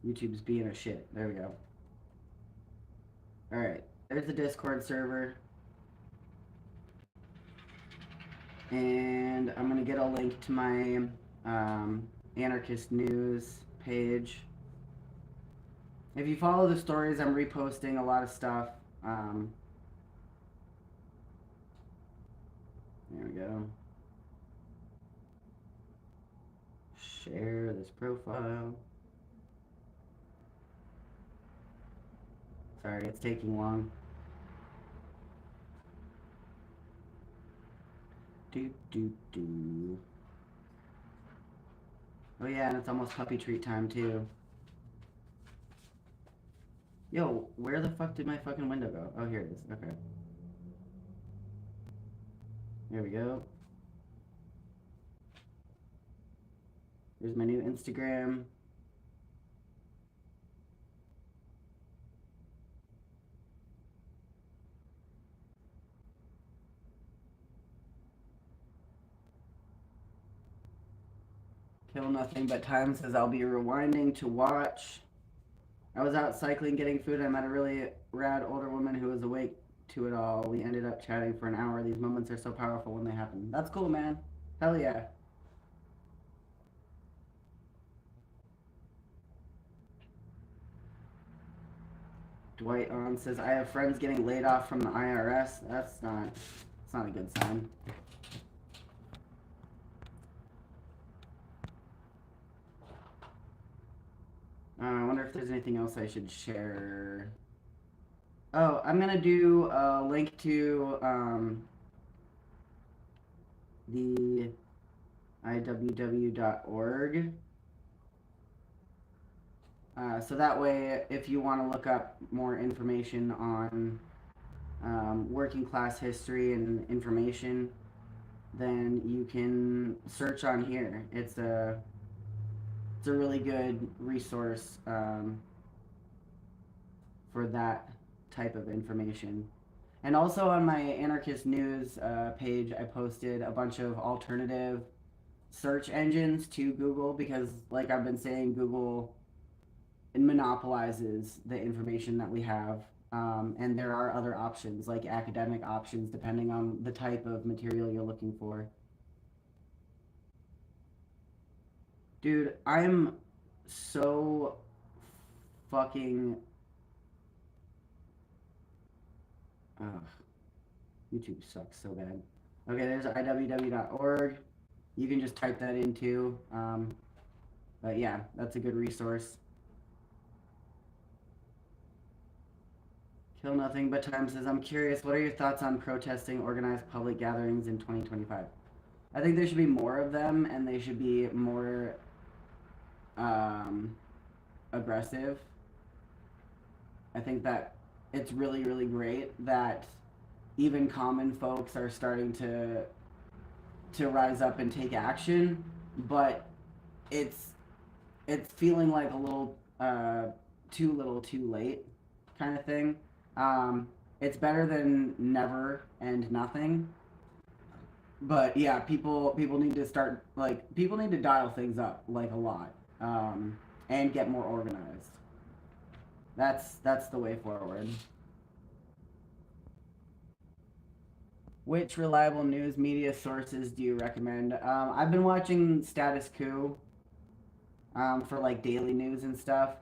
YouTube's being a shit. There we go. Alright. There's the Discord server. And I'm going to get a link to my Anarchist News page. If you follow the stories, I'm reposting a lot of stuff. There we go. Share this profile. Sorry, it's taking long. Oh yeah, and it's almost puppy treat time too. Yo, where the fuck did my fucking window go? Oh, here it is. Okay. There we go. Here's my new Instagram. Kill Nothing But Time says I'll be rewinding to watch. I was out cycling getting food. I met a really rad older woman who was awake to it all. We ended up chatting for an hour. These moments are so powerful when they happen. That's cool, man. Hell yeah. Dwight on says I have friends getting laid off from the IRS. That's not a good sign. I wonder if there's anything else I should share. Oh, I'm gonna do a link to the iww.org. So that way, if you want to look up more information on working class history and information, then you can search on here. It's a really good resource for that type of information. And also on my Anarchist News page, I posted a bunch of alternative search engines to Google because, like I've been saying, Google monopolizes the information that we have. And there are other options, like academic options, depending on the type of material you're looking for. Dude, I'm so fucking... Ugh. YouTube sucks so bad. Okay, there's iww.org. You can just type that in too. But yeah, that's a good resource. Kill Nothing But Time says, I'm curious, what are your thoughts on protesting organized public gatherings in 2025? I think there should be more of them, and they should be more aggressive. I think that it's really, really great that even common folks are starting to rise up and take action, but it's feeling like a little too little too late kind of thing. It's better than never and nothing, but yeah, people need to start, like, people need to dial things up like a lot, and get more organized. That's the way forward. Which reliable news media sources do you recommend? I've been watching Status Quo for like daily news and stuff,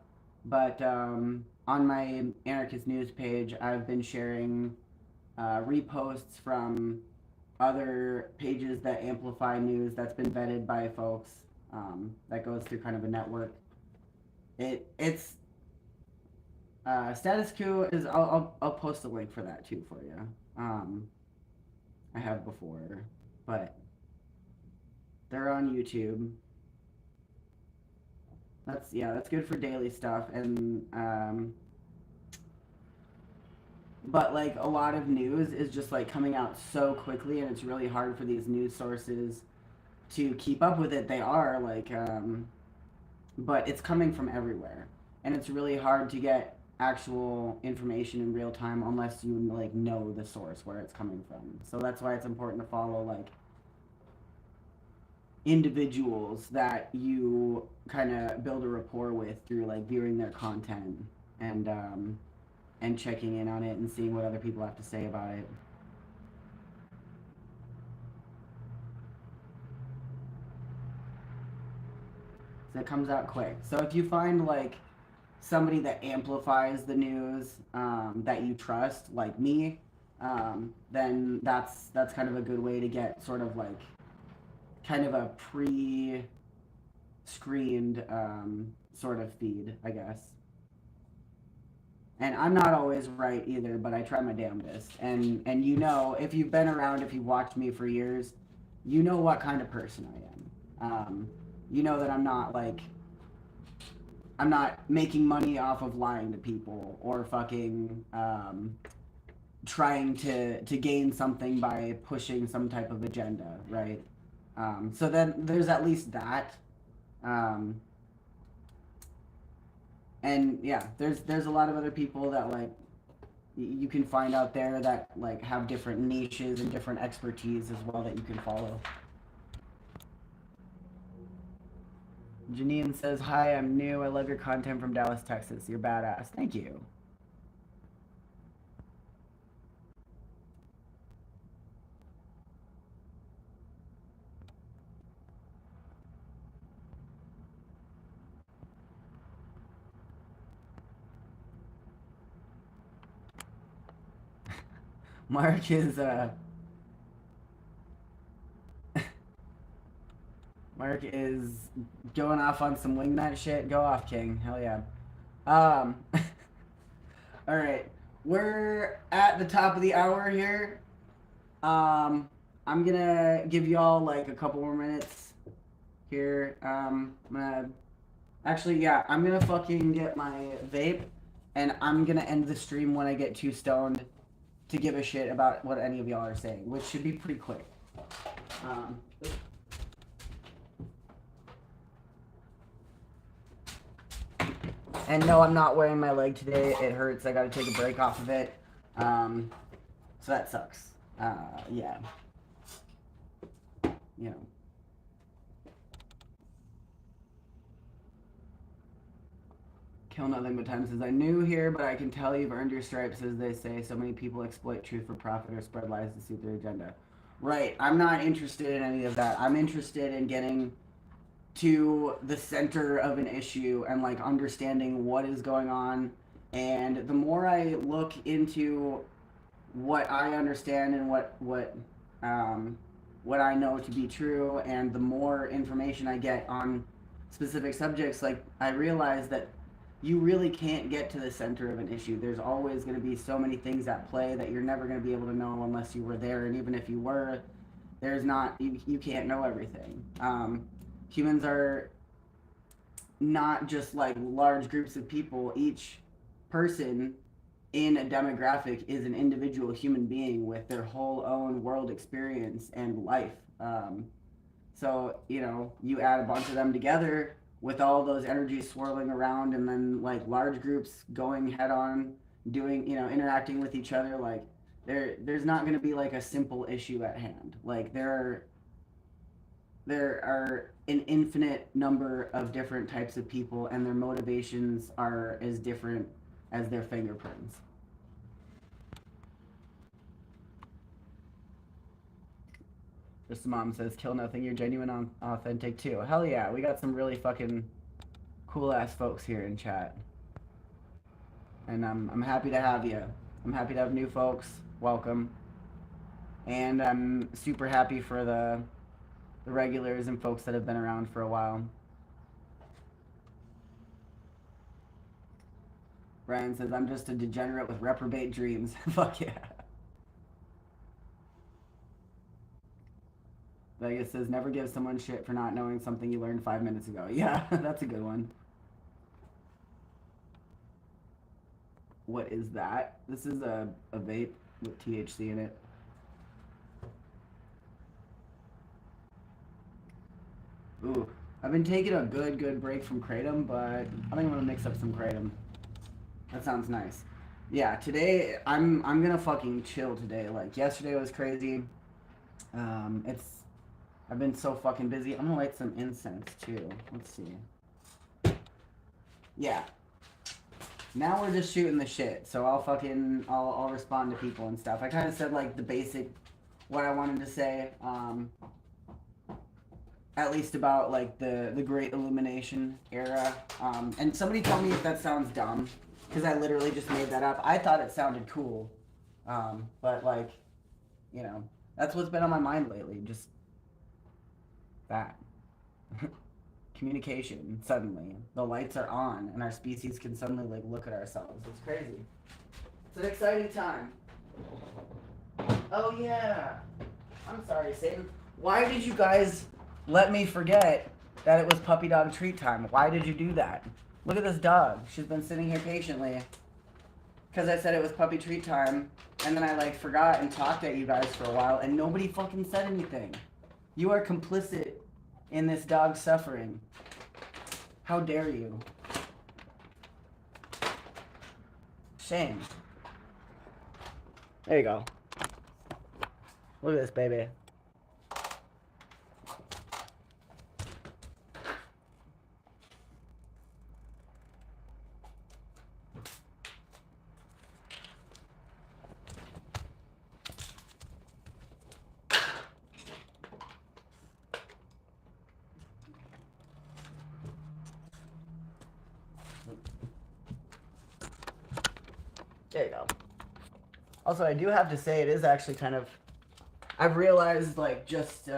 but on my Anarchist News page, I've been sharing reposts from other pages that amplify news that's been vetted by folks, that goes through kind of a network. It's Status Quo is, I'll post a link for that too for you. I have before, but they're on YouTube. That's good for daily stuff, and but like a lot of news is just like coming out so quickly, and it's really hard for these news sources to keep up with it. They are like, but it's coming from everywhere, and it's really hard to get actual information in real time unless you like know the source where it's coming from. So that's why it's important to follow like individuals that you kind of build a rapport with through like viewing their content and and checking in on it and seeing what other people have to say about it. So it comes out quick. So if you find like somebody that amplifies the news that you trust, like me, then that's kind of a good way to get sort of like kind of a pre-screened sort of feed, I guess. And I'm not always right either, but I try my damnedest. And you know, if you've been around, if you've watched me for years, you know what kind of person I am. You know that I'm not like I'm not making money off of lying to people or fucking trying to gain something by pushing some type of agenda, right? So then there's at least that. And yeah, there's a lot of other people that like you can find out there that like have different niches and different expertise as well that you can follow. Janine says, "Hi, I'm new. I love your content from Dallas, Texas. You're badass." Thank you. Mark is Mark is going off on some wingnut shit. Go off, King. Hell yeah. All right, we're at the top of the hour here. I'm gonna give y'all like a couple more minutes here. I'm gonna actually, yeah, I'm gonna fucking get my vape, and I'm gonna end the stream when I get too stoned to give a shit about what any of y'all are saying, which should be pretty quick. And no, I'm not wearing my leg today. It hurts. I gotta take a break off of it. So that sucks. Yeah. You know. Kill Nothing But Time says, "I knew here, but I can tell you've earned your stripes, as they say. So many people exploit truth for profit or spread lies to suit their agenda." Right. I'm not interested in any of that. I'm interested in getting to the center of an issue and like understanding what is going on. And the more I look into what I understand and what I know to be true, and the more information I get on specific subjects, like I realize that you really can't get to the center of an issue. There's always going to be so many things at play that you're never going to be able to know unless you were there. And even if you were, there's not, you can't know everything. Humans are not just like large groups of people. Each person in a demographic is an individual human being with their whole own world experience and life. So, you know, you add a bunch of them together with all those energies swirling around, and then like large groups going head on, doing, you know, interacting with each other, like there's not going to be like a simple issue at hand. Like there are an infinite number of different types of people, and their motivations are as different as their fingerprints. Just Mom says, "Kill Nothing, you're genuine, authentic too." Hell yeah, we got some really fucking cool ass folks here in chat, and I'm happy to have you. I'm happy to have new folks. Welcome, and I'm super happy for the regulars and folks that have been around for a while. Ryan says, "I'm just a degenerate with reprobate dreams." Fuck yeah. Vegas says, "Never give someone shit for not knowing something you learned 5 minutes ago." Yeah, that's a good one. What is that? This is a vape with THC in it. Ooh, I've been taking a good break from Kratom, but I think I'm gonna mix up some Kratom. That sounds nice. Yeah, today I'm gonna fucking chill today. Like yesterday was crazy. It's I've been so fucking busy. I'm gonna light some incense too. Let's see. Yeah. Now we're just shooting the shit. So I'll respond to people and stuff. I kind of said like the basic, what I wanted to say. At least about like the Great Illumination era. And somebody tell me if that sounds dumb, because I literally just made that up. I thought it sounded cool, but like, you know, that's what's been on my mind lately. Just that. Communication. Suddenly, the lights are on, and our species can suddenly like look at ourselves. It's crazy. It's an exciting time. Oh yeah. I'm sorry, Satan. Why did you guys let me forget that it was puppy dog treat time? Why did you do that? Look at this dog. She's been sitting here patiently. Because I said it was puppy treat time, and then I like forgot and talked at you guys for a while, and nobody fucking said anything. You are complicit in this dog's suffering. How dare you? Shame. There you go. Look at this baby. There you go. Also, I do have to say, it is actually kind of... I've realized, like, just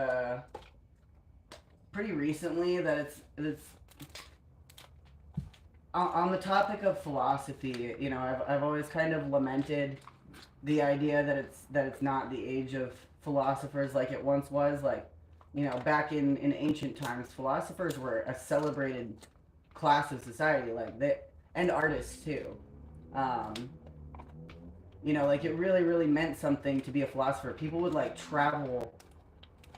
pretty recently that it's on the topic of philosophy. You know, I've always kind of lamented the idea that it's not the age of philosophers like it once was. Like, you know, back in ancient times, philosophers were a celebrated class of society, like and artists too. You know, like it really meant something to be a philosopher. People would like travel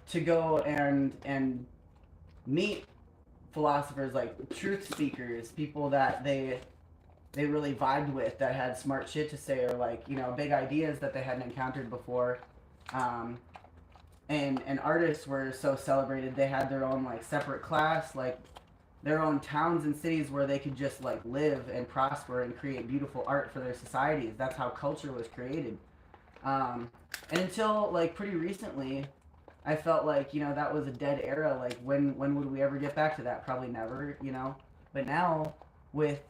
to go and meet philosophers, like truth speakers, people that they really vibed with, that had smart shit to say, or like, you know, big ideas that they hadn't encountered before. And artists were so celebrated, they had their own like separate class, like their own towns and cities where they could just like live and prosper and create beautiful art for their societies. That's how culture was created. And until like pretty recently, I felt like, you know, that was a dead era. Like when would we ever get back to that? Probably never, you know. But now with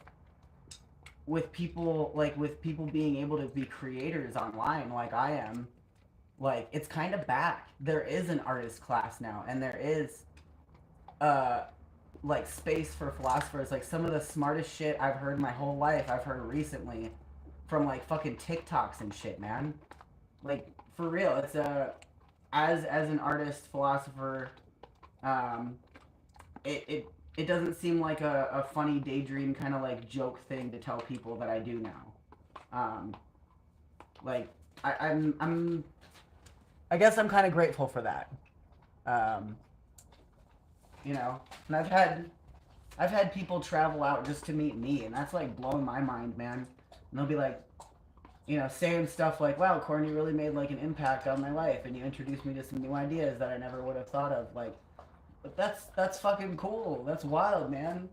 people being able to be creators online like I am, like it's kind of back. There is an artist class now, and there is like space for philosophers. Like some of the smartest shit I've heard my whole life, I've heard recently from like fucking TikToks and shit, man. Like for real, it's as an artist philosopher, it doesn't seem like a funny daydream kind of like joke thing to tell people that I do now. Like I guess I'm kind of grateful for that. You know, and I've had people travel out just to meet me, and that's like blowing my mind, man. And they'll be like, you know, saying stuff like, wow, Corn, you really made like an impact on my life, and you introduced me to some new ideas that I never would have thought of. Like, but that's fucking cool. That's wild, man.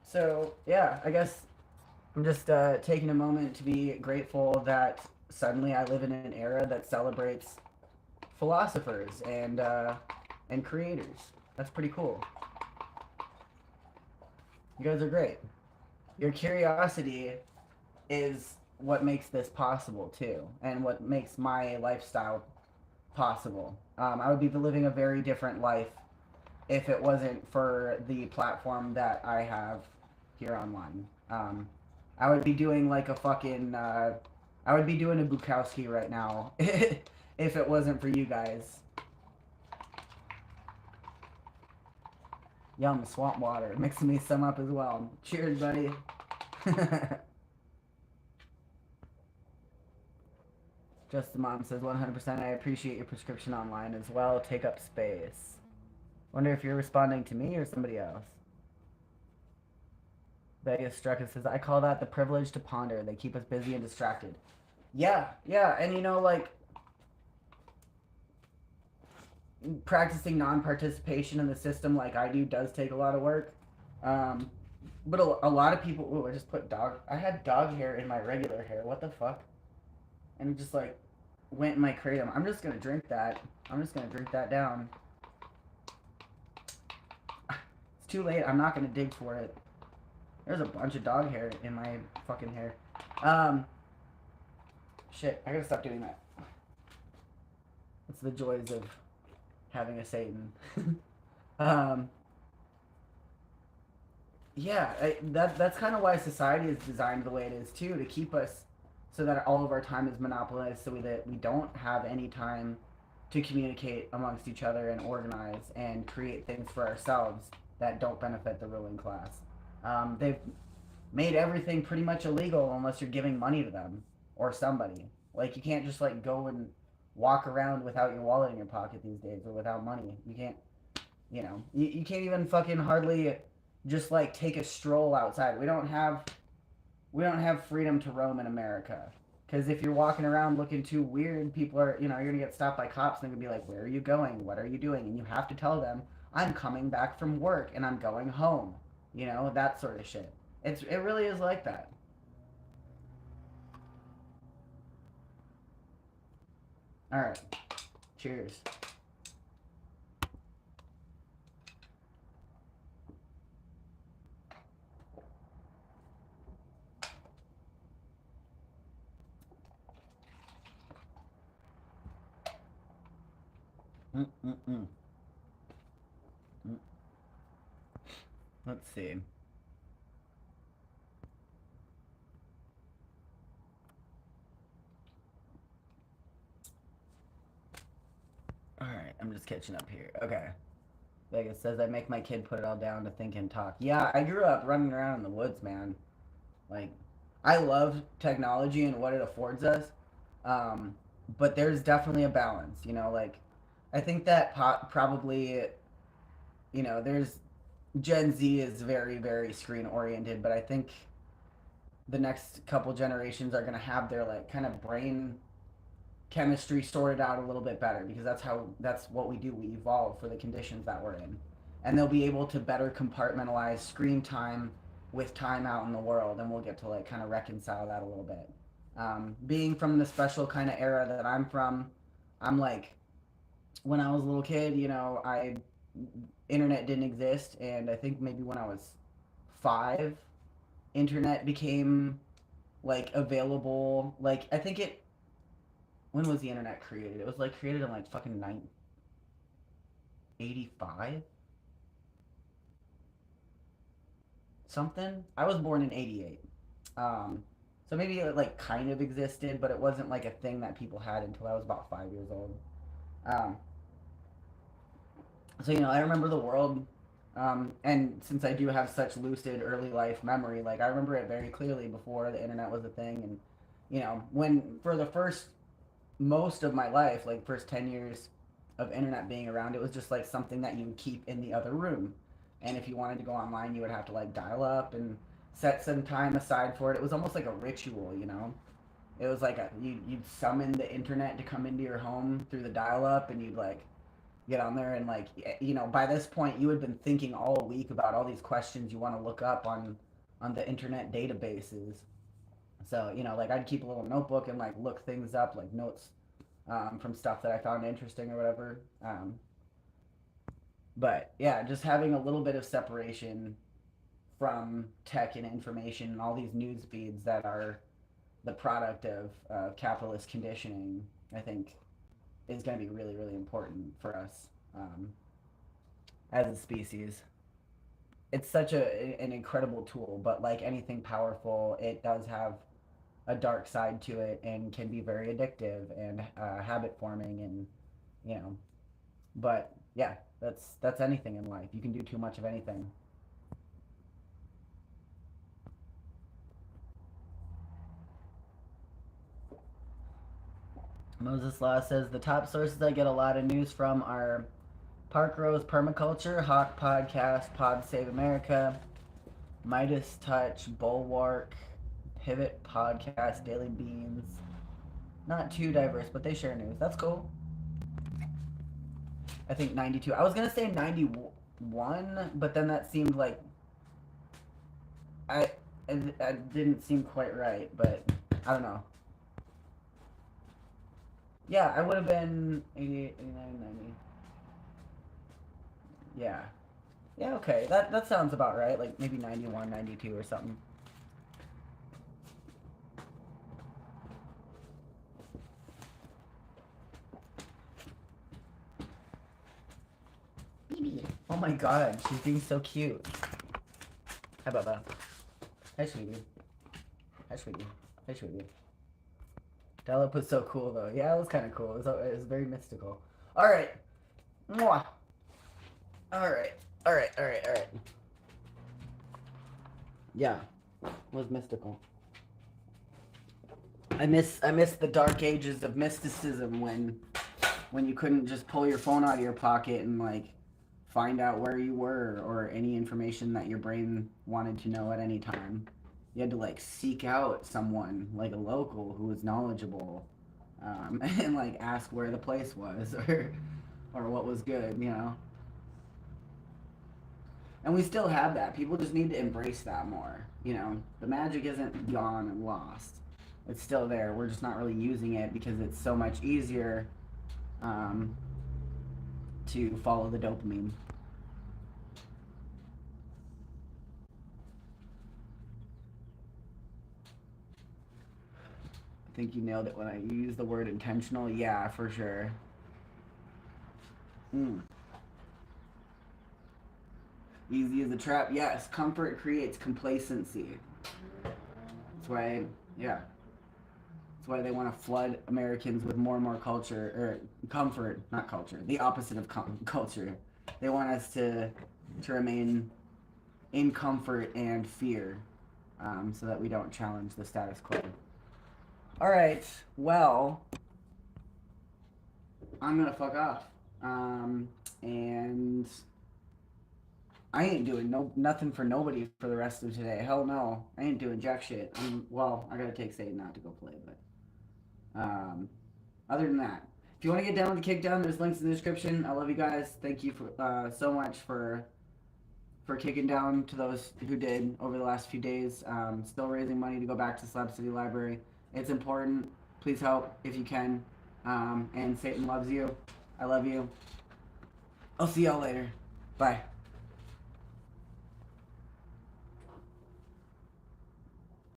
So yeah, I guess I'm just taking a moment to be grateful that suddenly I live in an era that celebrates philosophers and creators. That's pretty cool. You guys are great. Your curiosity is what makes this possible too, and what makes my lifestyle possible. I would be living a very different life if it wasn't for the platform that I have here online. I would be doing like a fucking I would be doing a Bukowski right now if it wasn't for you guys. Yum, swamp water. Mixing me some up as well. Cheers, buddy. Just the mom says 100%. I appreciate your prescription online as well. Take up space. Wonder if you're responding to me or somebody else. Vegas Strucker says, I call that the privilege to ponder. They keep us busy and distracted. Yeah, and you know, like, practicing non-participation in the system like I do does take a lot of work. Um, but a lot of people. Ooh, I just put dog. I had dog hair in my regular hair. What the fuck? And it just like went in my kratom. I'm just gonna drink that. I'm just gonna drink that down. It's too late. I'm not gonna dig for it. There's a bunch of dog hair in my fucking hair. Shit. I gotta stop doing that. It's the joys of having a Satan. um, yeah, that's kind of why society is designed the way it is too, to keep us so that all of our time is monopolized, so that we don't have any time to communicate amongst each other and organize and create things for ourselves that don't benefit the ruling class. They've made everything pretty much illegal unless you're giving money to them or somebody. Like you can't just like go and walk around without your wallet in your pocket these days or without money. You can't, you can't even fucking hardly just like take a stroll outside. We don't have freedom to roam in America. Because if you're walking around looking too weird, people are, you're going to get stopped by cops and they're going to be like, where are you going? What are you doing? And you have to tell them, I'm coming back from work and I'm going home. That sort of shit. It really is like that. All right. Cheers. Mm-mm-mm. Let's see. All right, I'm just catching up here. Okay. Vegas says I make my kid put it all down to think and talk. Yeah, I grew up running around in the woods, man. Like, I love technology and what it affords us, but there's definitely a balance. Like, I think that probably, there's Gen Z is very, very screen oriented, but I think the next couple generations are gonna have their like kind of brain chemistry sorted out a little bit better, because that's what we do. We evolve for the conditions that we're in, and they'll be able to better compartmentalize screen time with time out in the world, and we'll get to like kind of reconcile that a little bit. Being from the special kind of era that I'm from, I'm like, when I was a little kid, I internet didn't exist, and I think maybe when I was 5, internet became like available. Like I think it when was the internet created? It was like created in like fucking 1985 something. I was born in 88. So maybe it like kind of existed, but it wasn't like a thing that people had until I was about 5 years old. Um, so I remember the world, and since I do have such lucid early life memory, like I remember it very clearly before the internet was a thing, and when for the first most of my life, like first 10 years of internet being around, it was just like something that you would keep in the other room, and if you wanted to go online, you would have to like dial up and set some time aside for it. It was almost like a ritual. It was like you'd summon the internet to come into your home through the dial up, and you'd like get on there and like by this point you had been thinking all week about all these questions you want to look up on the internet databases. So like I'd keep a little notebook and like look things up, like notes from stuff that I found interesting or whatever. But yeah, just having a little bit of separation from tech and information and all these news feeds that are the product of capitalist conditioning, I think, is going to be really, really important for us as a species. It's such an incredible tool, but like anything powerful, it does have a dark side to it and can be very addictive and habit forming, and you know. But yeah, that's anything in life. You can do too much of anything. Moses Law says the top sources I get a lot of news from are Park Rose Permaculture, Hawk Podcast, Pod Save America, Midas Touch, Bulwark, Pivot Podcast, Daily Beans. Not too diverse, but they share news. That's cool. I think 92. I was gonna say 91, but then that seemed like I it didn't seem quite right. But I don't know. Yeah, I would have been 88, 89, 90. Yeah. Yeah, okay. That sounds about right. Like maybe 91, 92 or something. Oh my god, she's being so cute. Hi, Bubba. Hi, sweetie. Hi, sweetie. Hi, sweetie. Delip was so cool, though. Yeah, it was kind of cool. It was very mystical. All right. Mwah. All right. All right. All right. All right. Yeah, it was mystical. I miss the dark ages of mysticism when you couldn't just pull your phone out of your pocket and like find out where you were or any information that your brain wanted to know at any time. You had to like seek out someone like a local who was knowledgeable, and like ask where the place was or what was good, you know. And we still have that. People just need to embrace that more. You know, the magic isn't gone and lost. It's still there. We're just not really using it because it's so much easier um, to follow the dopamine. I think you nailed it when I use the word intentional. Yeah, for sure. Mm. Easy as a trap. Yes, comfort creates complacency. That's why, yeah. That's why they want to flood Americans with more and more culture or comfort, not culture. The opposite of culture. They want us to remain in comfort and fear, so that we don't challenge the status quo. All right. Well, I'm gonna fuck off. And I ain't doing nothing for nobody for the rest of today. Hell no, I ain't doing jack shit. Well, I gotta take Satan out to go play, but other than that, if you want to get down with the kickdown, there's links in the description. I love you guys. Thank you for so much for kicking down to those who did over the last few days. Still raising money to go back to Slab City Library. It's important. Please help if you can. And Satan loves you. I love you. I'll see y'all later. Bye.